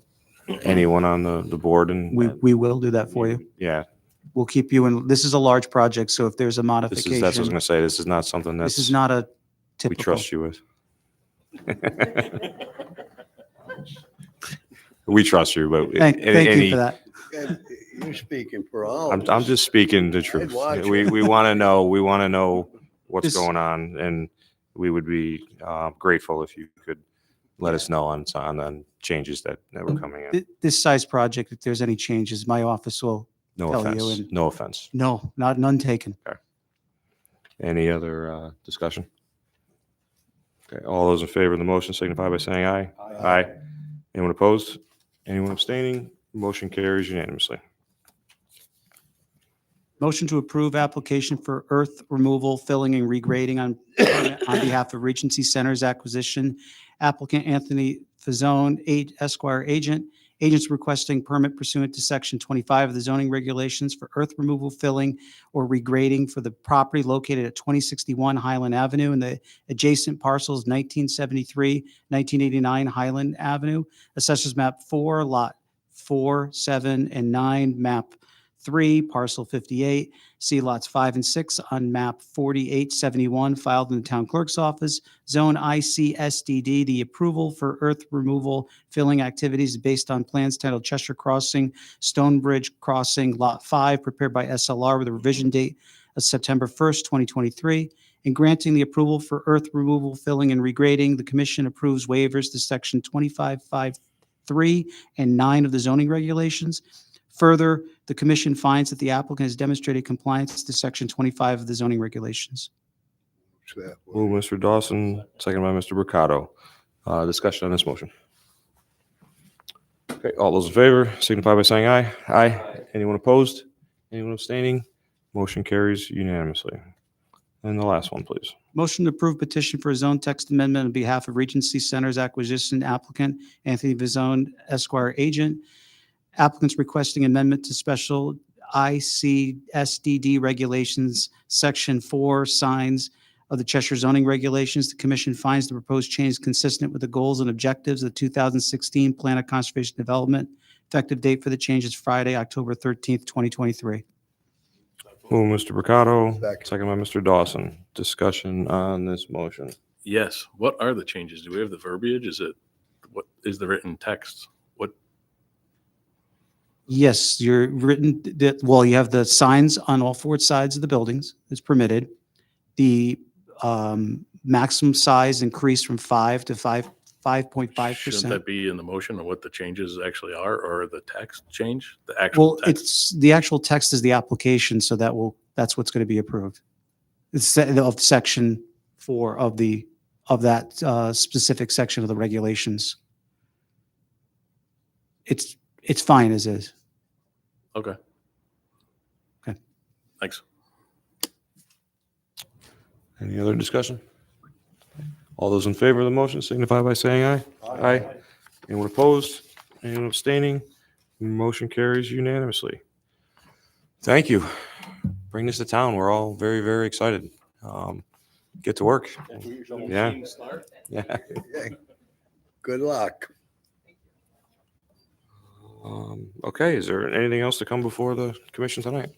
Speaker 1: anyone on the board? And
Speaker 10: We will do that for you.
Speaker 1: Yeah,
Speaker 10: We'll keep you in. This is a large project, so if there's a
Speaker 1: that's what I was
Speaker 10: modification,
Speaker 1: going to say. This is not something
Speaker 10: this is
Speaker 1: that's
Speaker 10: not a
Speaker 1: we
Speaker 10: typical.
Speaker 1: trust you with. We trust you, but
Speaker 10: Thank you for that.
Speaker 3: You're speaking for all.
Speaker 1: I'm
Speaker 3: of
Speaker 1: I'm
Speaker 3: us.
Speaker 1: just speaking the truth.
Speaker 3: watch
Speaker 1: We want to know. We want to know what's
Speaker 10: This-
Speaker 1: going on, and we would be grateful if you could let us know on changes that were coming in.
Speaker 10: This size project, if there's any changes, my office will,
Speaker 1: No
Speaker 10: tell you
Speaker 1: offense.
Speaker 10: and-
Speaker 1: No offense.
Speaker 10: no, none taken.
Speaker 1: Any other discussion? Okay, all those in favor of the motion signify by saying aye. Aye. Anyone opposed? Anyone abstaining? Motion carries unanimously.
Speaker 10: Motion to approve application for earth removal, filling, and regrading on behalf of Regency Centers Acquisition. Applicant Anthony Fazzone, Esquire, agent. Agents requesting permit pursuant to Section 25 of the zoning regulations for earth removal, filling, or regrading for the property located at 2061 Highland Avenue and the adjacent parcels 1973, 1989 Highland Avenue, Assessors Map 4, Lot 4, 7, and 9, Map 3, parcel 58, C lots 5 and 6 on map 4871 filed in the town clerk's office. Zone ICSDD, the approval for earth removal filling activities is based on plans titled Cheshire Crossing, Stonebridge Crossing, Lot 5, prepared by SLR with a revision date of September 1st, 2023. In granting the approval for earth removal, filling, and regrading, the commission approves waivers to section 25.5.3 and 9 of the zoning regulations. Further, the commission finds that the applicant has demonstrated compliance to section 25 of the zoning regulations.
Speaker 1: Move Mr. Dawson, second by Mr. Mercado. Discussion on this motion. Okay, all those in favor signify by saying aye. Aye. Anyone opposed? Anyone abstaining? Motion carries unanimously. And the last one, please.
Speaker 10: Motion to approve petition for a zone text amendment on behalf of Regency Centers acquisition applicant Anthony Vizone, Esquire agent. Applicants requesting amendment to special ICSDD regulations, section 4, signs of the Cheshire zoning regulations. The commission finds the proposed change is consistent with the goals and objectives of the 2016 Plan of Conservation Development. Effective date for the change is Friday, October 13th, 2023.
Speaker 1: Move Mr. Mercado,
Speaker 3: Second.
Speaker 1: second by Mr. Dawson. Discussion on this motion.
Speaker 2: Yes. What are the changes? Do we have the verbiage? What is the written text? What?
Speaker 10: Yes, you're written, well, you have the signs on all 4 sides of the buildings is permitted. The maximum size increased from 5 to 5.5%.
Speaker 2: Shouldn't that be in the motion of what the changes actually are, or the text change? The actual
Speaker 10: Well,
Speaker 2: text?
Speaker 10: it's, the actual text is the application, so that's what's going to be approved. It's of section 4 of that specific section of the regulations. It's fine as is.
Speaker 2: Okay.
Speaker 10: Okay.
Speaker 2: Thanks.
Speaker 1: Any other discussion? All those in favor of the motion signify by saying aye. Aye. Anyone opposed? Anyone abstaining? Motion carries unanimously. Thank you. Bring this to town. We're all very, very excited. Get to work. Yeah. Yeah.
Speaker 3: Good luck.
Speaker 1: Okay, is there anything else to come before the commission tonight?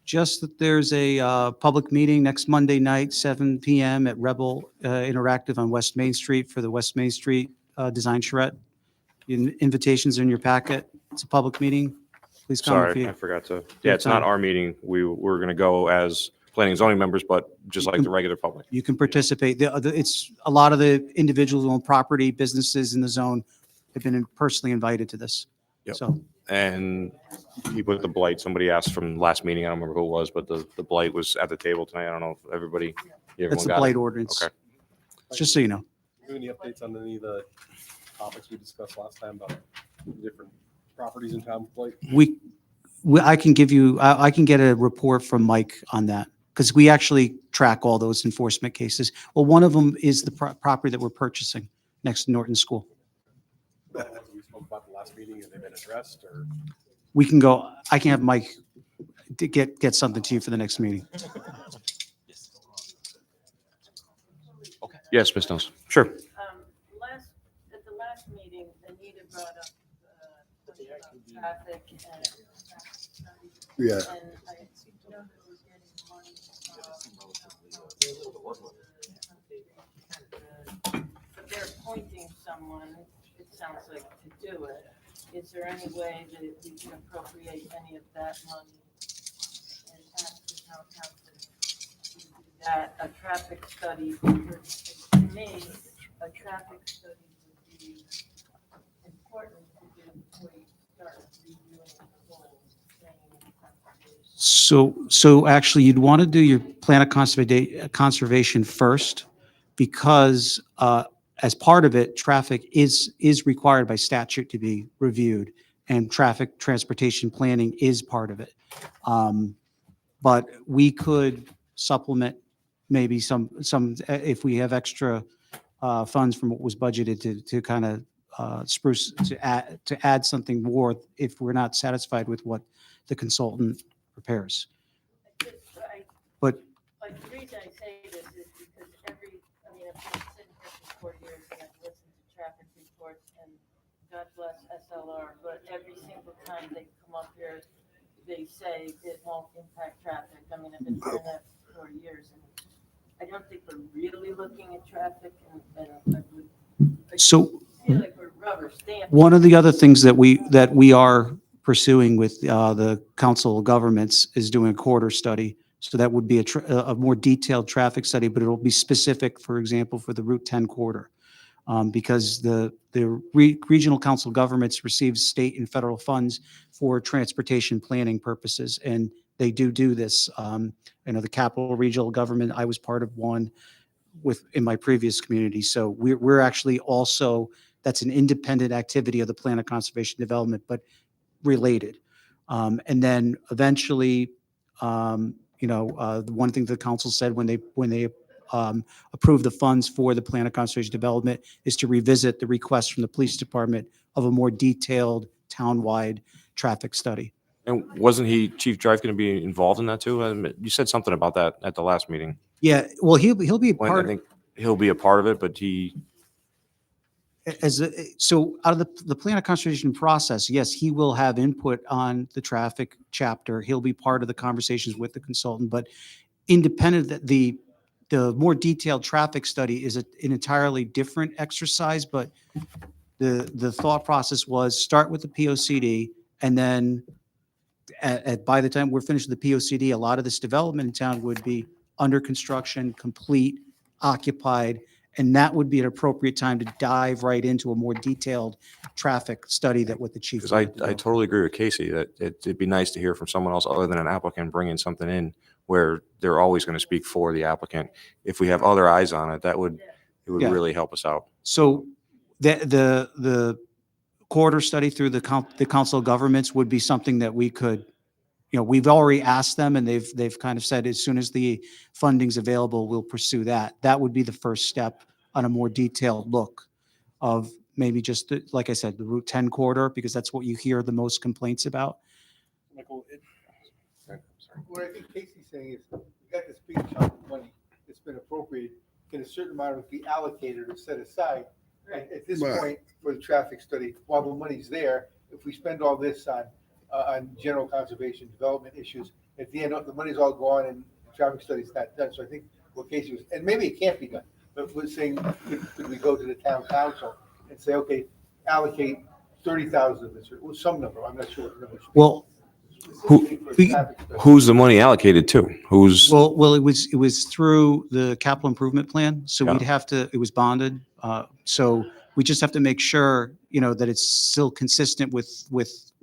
Speaker 10: Just that there's a public meeting next Monday night, 7 PM at Rebel Interactive on West Main Street for the West Main Street Design Charrette. Invitations are in your packet. It's a public meeting. Please come if
Speaker 1: Sorry, I
Speaker 10: you.
Speaker 1: forgot to. Yeah, it's not our meeting. We're going to go as planning and zoning members, but just like the regular public.
Speaker 10: You can participate. It's a lot of the individuals who own property, businesses in the zone have been personally invited to this.
Speaker 1: Yep.
Speaker 10: So
Speaker 1: And he put the blight, somebody asked from last meeting, I don't remember who it was, but the blight was at the table tonight. I don't know if everyone
Speaker 10: that's the
Speaker 1: got
Speaker 10: blight
Speaker 1: it.
Speaker 10: ordinance.
Speaker 1: Okay.
Speaker 10: Just so you know.
Speaker 9: Any updates on any of the topics we discussed last time about different properties in town? Like,
Speaker 10: I can give you, I can get a report from Mike on that because we actually track all those enforcement cases. Well, one of them is the property that we're purchasing next to Norton School.
Speaker 9: we spoke about the last meeting, and they've been addressed, or?
Speaker 10: We can go, I can have Mike to get something to you for the next meeting.
Speaker 1: Yes, Ms. Nelson. Sure.
Speaker 11: At the last meeting, Anita brought up something about traffic and.
Speaker 3: Yeah.
Speaker 11: And I know that we're getting money but they're appointing someone, it sounds like, to do it. Is there any way that we can appropriate any of that money and ask the town council to do that? A traffic study, because to me, a traffic study would be important to do before you start reviewing the whole thing.
Speaker 10: So actually you'd want to do your plan of conservation first because as part of it, traffic is required by statute to be reviewed and traffic transportation planning is part of it. But we could supplement maybe some if we have extra funds from what was budgeted to kind of spruce to add something more if we're not satisfied with what the consultant prepares. But
Speaker 11: Like, the reason I say this is because I've been sitting here for 4 years and I've listened to traffic reports and God bless SLR, but every single time they come up here, they say it won't impact traffic. I mean, I've been doing that for years, and I don't think we're really looking at traffic, and I
Speaker 10: So
Speaker 11: feel like we're rubber stamping.
Speaker 10: one of the other things that we are pursuing with the Council of Governments is doing a quarter study. So that would be a more detailed traffic study, but it'll be specific, for example, for the Route 10 corridor. Because the regional council governments receive state and federal funds for transportation planning purposes, and they do this. I know the Capital Regional Government, I was part of one in my previous community. So we're actually also, that's an independent activity of the Plan of Conservation Development, but related. And then eventually, the one thing the council said when they approve the funds for the Plan of Conservation Development is to revisit the request from the police department of a more detailed town-wide traffic study.
Speaker 1: And wasn't Chief Drive going to be involved in that too? You said something about that at the last meeting.
Speaker 10: Yeah, well, he'll be
Speaker 1: When I
Speaker 10: part,
Speaker 1: think he'll be a part of it, but
Speaker 10: so out of the Plan of Conservation process, yes, he will have input on the traffic chapter. He'll be part of the conversations with the consultant, but independent, that the more detailed traffic study is an entirely different exercise, but the thought process was start with the POCD, and then by the time we're finished with the POCD, a lot of this development in town would be under construction, complete, occupied, and that would be an appropriate time to dive right into a more detailed traffic study that what the chief.
Speaker 1: because I totally agree with Casey that it'd be nice to hear from someone else other than an applicant bringing something in where they're always going to speak for the applicant. If we have other eyes on it, it would
Speaker 10: Yeah.
Speaker 1: really help us out.
Speaker 10: So the quarter study through the Council of Governments would be something that we could, we've already asked them, and they've kind of said as soon as the funding's available, we'll pursue that. That would be the first step on a more detailed look of maybe just, like I said, the Route 10 corridor, because that's what you hear the most complaints about.
Speaker 9: Michael,
Speaker 8: What I think Casey's saying is, we got this big chunk of money that's been appropriated, can a certain amount of it be allocated or set aside? At this
Speaker 3: Right.
Speaker 8: point, for the traffic study, while the money's there, if we spend all this on general conservation development issues, at the end, the money's all gone and the traffic study's not done. So I think what Casey was, and maybe it can't be done, but we're saying, could we go to the town council and say, okay, allocate 30,000 of this, or some number, I'm not sure what the number should be.
Speaker 10: Well,
Speaker 8: Specifically for
Speaker 10: we-
Speaker 8: traffic study.
Speaker 1: Who's the money allocated to?
Speaker 10: Well, it was through the capital improvement plan, so
Speaker 1: Yeah.
Speaker 10: we'd have to, it was bonded. So we just have to make sure, that it's still consistent with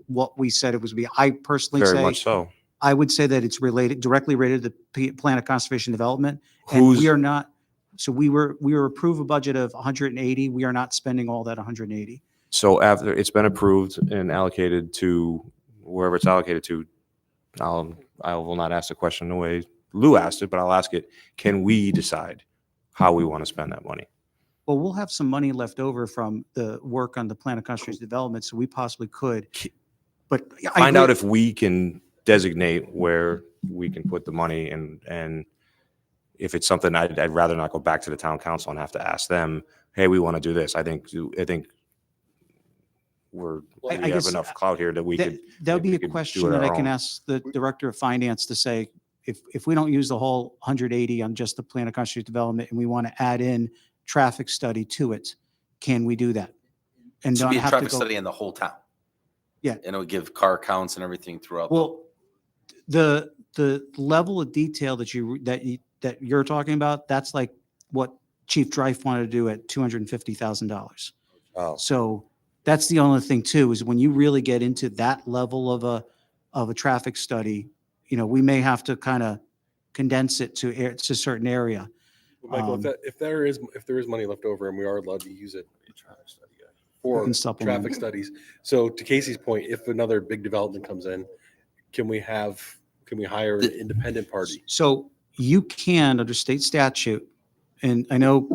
Speaker 10: what we said it was be. I personally
Speaker 1: Very
Speaker 10: say,
Speaker 1: much so.
Speaker 10: I would say that it's directly related to the Plan of Conservation Development. And
Speaker 1: Who's,
Speaker 10: we are not, so we were approved a budget of 180. We are not spending all that 180.
Speaker 1: so after it's been approved and allocated to wherever it's allocated to, I will not ask the question the way Lou asked it, but I'll ask it. Can we decide how we want to spend that money?
Speaker 10: Well, we'll have some money left over from the work on the Plan of Conservation Development, so we possibly could. But I
Speaker 1: Find out
Speaker 10: agree-
Speaker 1: if we can designate where we can put the money, and if it's something I'd rather not go back to the town council and have to ask them, hey, we want to do this. I think we
Speaker 10: I
Speaker 1: have
Speaker 10: guess,
Speaker 1: enough clout here that we
Speaker 10: That
Speaker 1: could.
Speaker 10: that would
Speaker 1: we
Speaker 10: be a
Speaker 1: could do
Speaker 10: question
Speaker 1: it
Speaker 10: that I
Speaker 1: our
Speaker 10: can
Speaker 1: own.
Speaker 10: ask the Director of Finance to say, if we don't use the whole 180 on just the Plan of Conservation Development and we want to add in traffic study to it, can we do that? And
Speaker 4: So
Speaker 10: not
Speaker 4: be a
Speaker 10: have to
Speaker 4: traffic
Speaker 10: go.
Speaker 4: study in the whole town.
Speaker 10: Yeah.
Speaker 4: And it would give car counts and everything throughout.
Speaker 10: Well, the level of detail that you're talking about, that's like what Chief Drife wanted to do at $250,000.
Speaker 1: Oh.
Speaker 10: So that's the only thing too, is when you really get into that level of a traffic study, we may have to kind of condense it to a certain area.
Speaker 9: Michael, if there is money left over and we are allowed to use it
Speaker 10: We
Speaker 9: for
Speaker 10: can supplement.
Speaker 9: traffic studies. So to Casey's point, if another big development comes in, can we hire an independent party?
Speaker 10: So you can, under state statute, and I know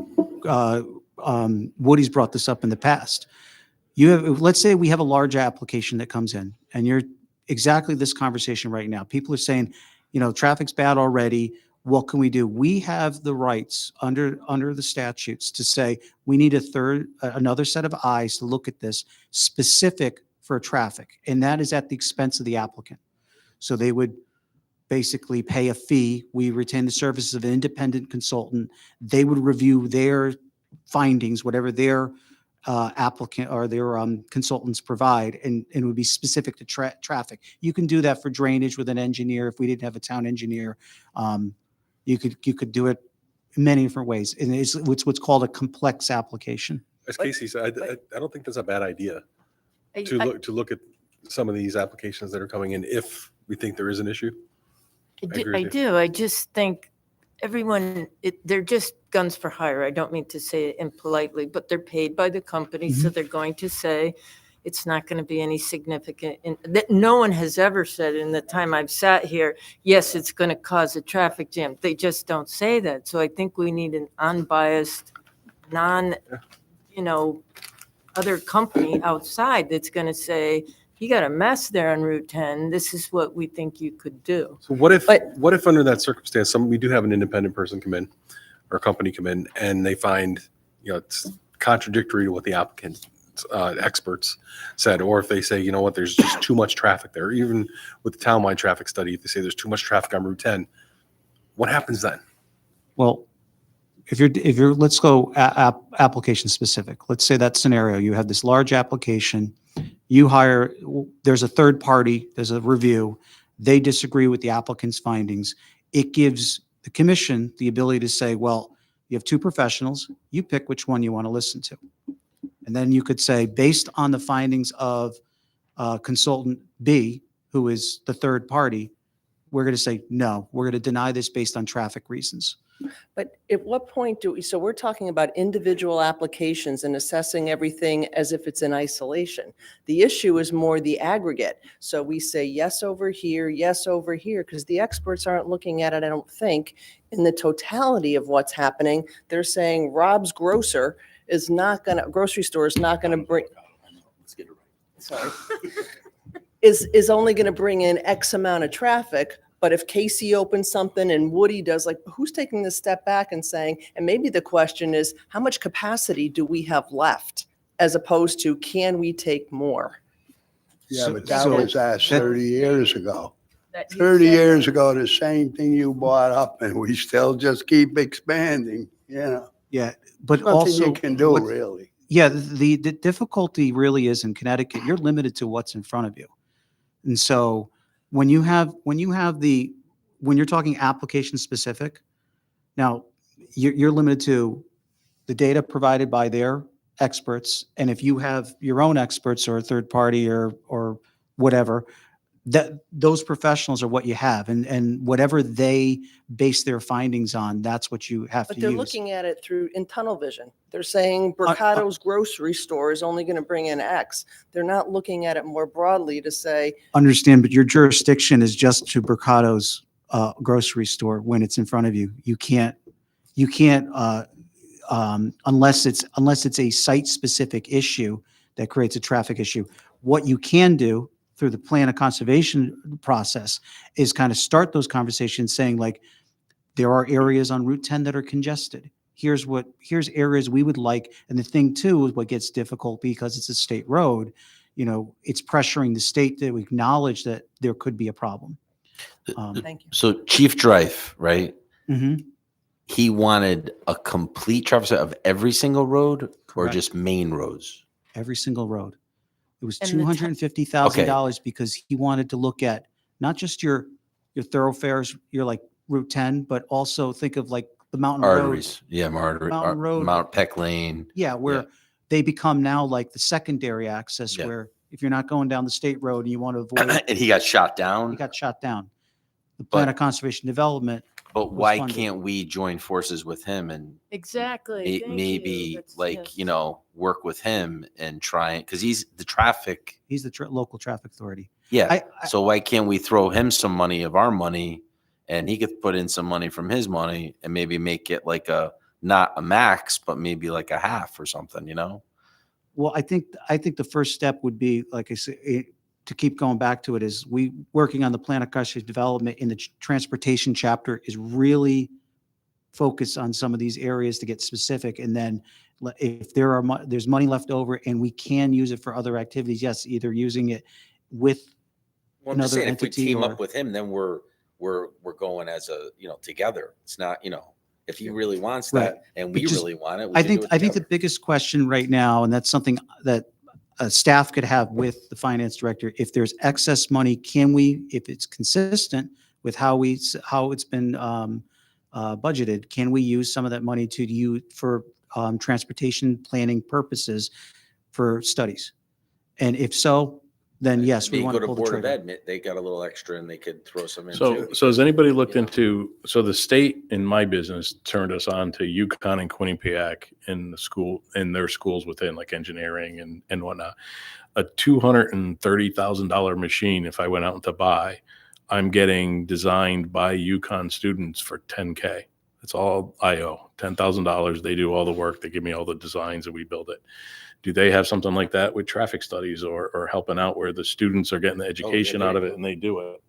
Speaker 10: Woody's brought this up in the past. Let's say we have a large application that comes in, and you're exactly this conversation right now. People are saying, traffic's bad already. What can we do? We have the rights under the statutes to say we need another set of eyes to look at this specific for traffic, and that is at the expense of the applicant. So they would basically pay a fee. We retain the services of an independent consultant. They would review their findings, whatever their applicant or their consultants provide, and it would be specific to traffic. You can do that for drainage with an engineer. If we didn't have a town engineer, you could do it in many different ways. And it's what's called a complex application.
Speaker 9: As Casey said, I don't think that's a bad idea
Speaker 11: I-
Speaker 9: to
Speaker 11: I-
Speaker 9: look at some of these applications that are coming in if we think there is an issue. agree
Speaker 11: I
Speaker 9: with you.
Speaker 11: do. I just think everyone, they're just guns for hire. I don't mean to say it impolitely, but they're paid by the company, so they're going to say it's not going to be any significant. That no one has ever said in the time I've sat here, yes, it's going to cause a traffic jam. They just don't say that. So I think we need an unbiased, other company outside that's going to say, you got a mess there on Route 10. This is what we think you could do.
Speaker 9: So what if
Speaker 11: But-
Speaker 9: under that circumstance, we do have an independent person come in or a company come in and they find, it's contradictory to what the applicant experts said, or if they say, you know what, there's just too much traffic there, even with the townwide traffic study, if they say there's too much traffic on Route 10, what happens then?
Speaker 10: Well, if you're, let's go application specific. Let's say that scenario, you have this large application, you hire, there's a third party, there's a review, they disagree with the applicant's findings. It gives the commission the ability to say, well, you have two professionals, you pick which one you want to listen to. And then you could say, based on the findings of consultant B, who is the third party, we're going to say, no, we're going to deny this based on traffic reasons.
Speaker 12: But at what point so we're talking about individual applications and assessing everything as if it's in isolation. The issue is more the aggregate. So we say yes over here, because the experts aren't looking at it, I don't think, in the totality of what's happening. They're saying Rob's grocery store is not going to bring,
Speaker 4: Let's get it right.
Speaker 12: sorry, is only going to bring in X amount of traffic. But if Casey opens something and Woody does, like, who's taking this step back and saying, and maybe the question is, how much capacity do we have left? As opposed to, can we take more?
Speaker 3: Yeah, but that
Speaker 10: So-
Speaker 3: was asked 30 years ago.
Speaker 11: That you
Speaker 3: 30
Speaker 11: said
Speaker 3: years ago, the same thing you brought up, and we still just keep expanding,
Speaker 10: Yeah, but
Speaker 3: Nothing
Speaker 10: also.
Speaker 3: you can do,
Speaker 10: what-
Speaker 3: really.
Speaker 10: Yeah, the difficulty really is in Connecticut, you're limited to what's in front of you. And so when you're talking application specific, now you're limited to the data provided by their experts. And if you have your own experts or a third party or whatever, that those professionals are what you have, and whatever they base their findings on, that's what you have
Speaker 12: But
Speaker 10: to
Speaker 12: they're
Speaker 10: use.
Speaker 12: looking at it in tunnel vision. They're saying Mercado's grocery store is only going to bring in X. They're not looking at it more broadly to say,
Speaker 10: Understand, but your jurisdiction is just to Mercado's grocery store when it's in front of you. You can't unless it's a site-specific issue that creates a traffic issue. What you can do through the plan of conservation process is kind of start those conversations saying, like, there are areas on Route 10 that are congested. Here's areas we would like. And the thing too, is what gets difficult because it's a state road, it's pressuring the state to acknowledge that there could be a problem.
Speaker 12: thank you.
Speaker 4: So Chief Drive, right?
Speaker 10: Mhm.
Speaker 4: He wanted a complete traffic study of every single road or
Speaker 10: Correct.
Speaker 4: just main roads?
Speaker 10: Every single road. It was
Speaker 11: And the ti-
Speaker 10: $250,000 because he wanted to look at not just your thoroughfares, your like Route 10, but also think of like the mountain roads.
Speaker 4: Arteries. Yeah,
Speaker 10: Mountain Road.
Speaker 4: Mount Peck Lane.
Speaker 10: Yeah, where
Speaker 4: Yeah.
Speaker 10: they become now like the secondary access
Speaker 4: Yeah.
Speaker 10: where if you're not going down the state road and you want to avoid,
Speaker 4: And he got shot
Speaker 10: you
Speaker 4: down.
Speaker 10: got shot down. The plan
Speaker 4: But-
Speaker 10: of conservation development,
Speaker 4: But
Speaker 10: was
Speaker 4: why
Speaker 10: funded.
Speaker 4: can't we join forces with him and
Speaker 11: Exactly. Thank you.
Speaker 4: maybe
Speaker 11: That's- yes.
Speaker 4: work with him and try it? Because he's the traffic.
Speaker 10: he's the local traffic authority.
Speaker 4: Yeah. So why can't we throw him some money of our money and he could put in some money from his money and maybe make it like not a max, but maybe like a half or something,
Speaker 10: Well, I think the first step would be, like I said, to keep going back to it, is we working on the plan of conservation development in the transportation chapter is really focused on some of these areas to get specific. And then if there's money left over and we can use it for other activities, yes, either using it with
Speaker 4: Well, I'm just
Speaker 10: another
Speaker 4: saying, if we
Speaker 10: entity
Speaker 4: team
Speaker 10: or?
Speaker 4: up with him, then we're going as a, together. It's not, if he really wants
Speaker 10: Right.
Speaker 4: that and we
Speaker 10: Which is-
Speaker 4: really want it, we
Speaker 10: I
Speaker 4: should
Speaker 10: think,
Speaker 4: do it
Speaker 10: I think the
Speaker 4: together.
Speaker 10: biggest question right now, and that's something that staff could have with the finance director, if there's excess money, can we, if it's consistent with how it's been budgeted, can we use some of that money to use for transportation planning purposes for studies? And if so, then yes, we
Speaker 4: Maybe
Speaker 10: want
Speaker 4: go
Speaker 10: to
Speaker 4: to
Speaker 10: pull the
Speaker 4: Board of
Speaker 10: trigger.
Speaker 4: Ed, they got a little extra and they could throw some in
Speaker 2: So,
Speaker 4: too.
Speaker 2: so has anybody looked
Speaker 4: You know?
Speaker 2: into, so the state in my business turned us on to UConn and Quinnipiac in the school, in their schools within like engineering and whatnot. A $230,000 machine, if I went out to buy, I'm getting designed by UConn students for $10K. That's all I owe, $10,000. They do all the work. They give me all the designs and we build it. Do they have something like that with traffic studies or helping out where the students are getting the education
Speaker 4: there
Speaker 2: out
Speaker 4: you
Speaker 2: of it
Speaker 4: go.
Speaker 2: and they do it?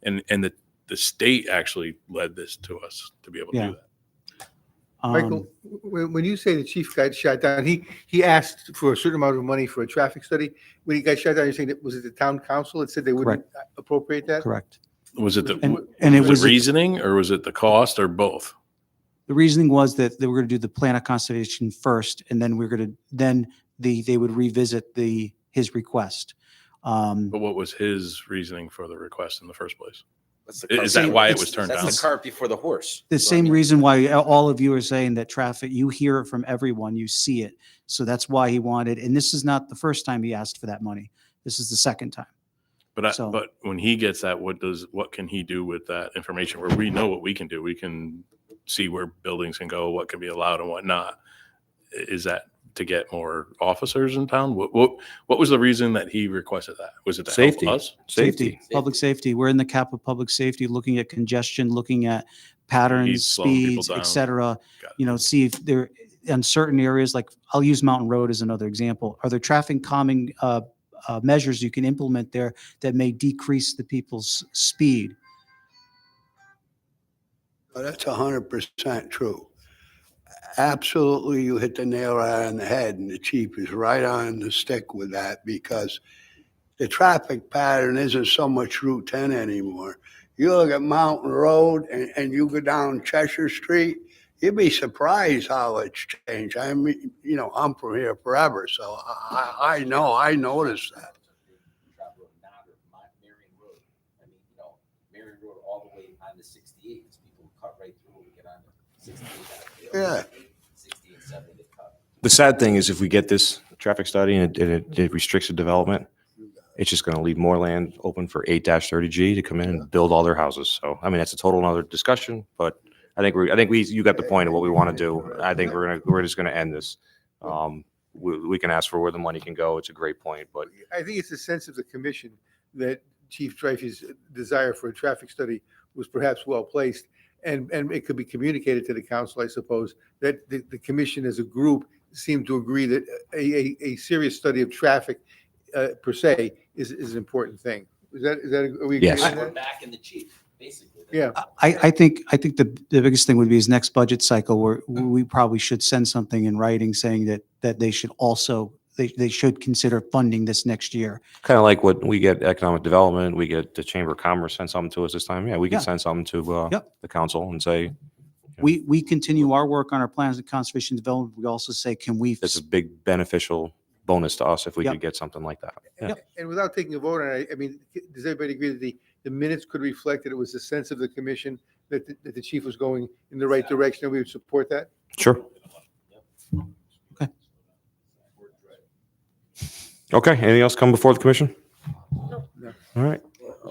Speaker 2: And the state actually led this to us to be able to
Speaker 10: Yeah.
Speaker 2: do that.
Speaker 8: Michael, when you say the chief got shot down, he asked for a certain amount of money for a traffic study. When he got shot down, you're saying that, was it the town council that said they wouldn't appropriate that?
Speaker 10: Correct.
Speaker 2: Was it the,
Speaker 10: And it
Speaker 2: was
Speaker 10: was,
Speaker 2: it reasoning or was it the cost or both?
Speaker 10: the reasoning was that they were going to do the plan of conservation first, and then we're going to, then they would revisit his request.
Speaker 2: But what was his reasoning for the request in the first place?
Speaker 4: That's the
Speaker 2: Is
Speaker 4: cart-
Speaker 2: that why it
Speaker 10: it's-
Speaker 2: was turned
Speaker 4: That's
Speaker 2: down?
Speaker 4: the cart before the horse.
Speaker 10: The
Speaker 4: So, I
Speaker 10: same
Speaker 4: mean,
Speaker 10: reason why all of you are saying that traffic, you hear it from everyone, you see it. So that's why he wanted, and this is not the first time he asked for that money. This is the second time. So-
Speaker 2: But when he gets that, what can he do with that information where we know what we can do? We can see where buildings can go, what can be allowed and what not. Is that to get more officers in town? What was the reason that he requested that? Was it to help
Speaker 1: Safety.
Speaker 2: us?
Speaker 1: Safety.
Speaker 10: Public safety. We're in the cap of public safety, looking at congestion, looking at patterns,
Speaker 2: slowing people
Speaker 10: speeds,
Speaker 2: down.
Speaker 10: et cetera.
Speaker 2: Got it.
Speaker 10: You know, see if there, in certain areas, like I'll use Mountain Road as another example. Are there traffic calming measures you can implement there that may decrease the people's speed?
Speaker 3: Well, that's 100% true. Absolutely, you hit the nail right on the head, and the chief is right on the stick with that, because the traffic pattern isn't so much Route 10 anymore. You look at Mountain Road and you go down Cheshire Street, you'd be surprised how it's changed. I mean, I'm from here forever, so I noticed that.
Speaker 4: Marion Road. I mean, Marion Road all the way on to 68, because people cut right through and get on to 68.
Speaker 3: Yeah.
Speaker 4: 60 and 70, they cut.
Speaker 1: The sad thing is if we get this traffic study and it restricts the development, it's just going to leave more land open for 8-30G to come in and build all their houses. So, I mean, that's a total another discussion, but I think you got the point of what we want to do. I think we're just going to end this. We can ask for where the money can go. It's a great point, but
Speaker 8: I think it's a sense of the commission that Chief Dreyfus' desire for a traffic study was perhaps well placed. And it could be communicated to the council, I suppose, that the commission as a group seemed to agree that a serious study of traffic per se is an important thing. Are we
Speaker 1: Yes.
Speaker 8: agreeing on
Speaker 4: We're
Speaker 8: that?
Speaker 4: back in the chief, basically.
Speaker 8: Yeah.
Speaker 10: I think the biggest thing would be his next budget cycle, where we probably should send something in writing saying that they should also, they should consider funding this next year.
Speaker 1: kind of like what we get economic development, we get the Chamber of Commerce send something to us this time. Yeah, we can
Speaker 10: Yeah.
Speaker 1: send something to
Speaker 10: Yep.
Speaker 1: the council and say,
Speaker 10: We continue our work on our plans of conservation development. We also say, can we?
Speaker 1: this is a big beneficial bonus to us if we
Speaker 10: Yep.
Speaker 1: could get something like that. Yeah.
Speaker 8: And without taking a vote on it, I mean, does everybody agree that the minutes could reflect that it was the sense of the commission that the chief was going in the right direction, and we would support that?
Speaker 1: Sure.
Speaker 10: Okay.
Speaker 1: Okay, anything else come before the commission?
Speaker 8: No.
Speaker 1: All right.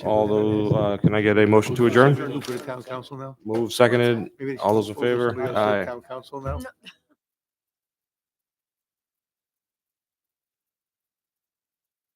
Speaker 1: Although, can I get a motion to adjourn?
Speaker 8: For the town council now?
Speaker 1: Move seconded.
Speaker 8: Maybe
Speaker 1: All those in favor?
Speaker 8: we also
Speaker 1: Aye.
Speaker 8: Town council now?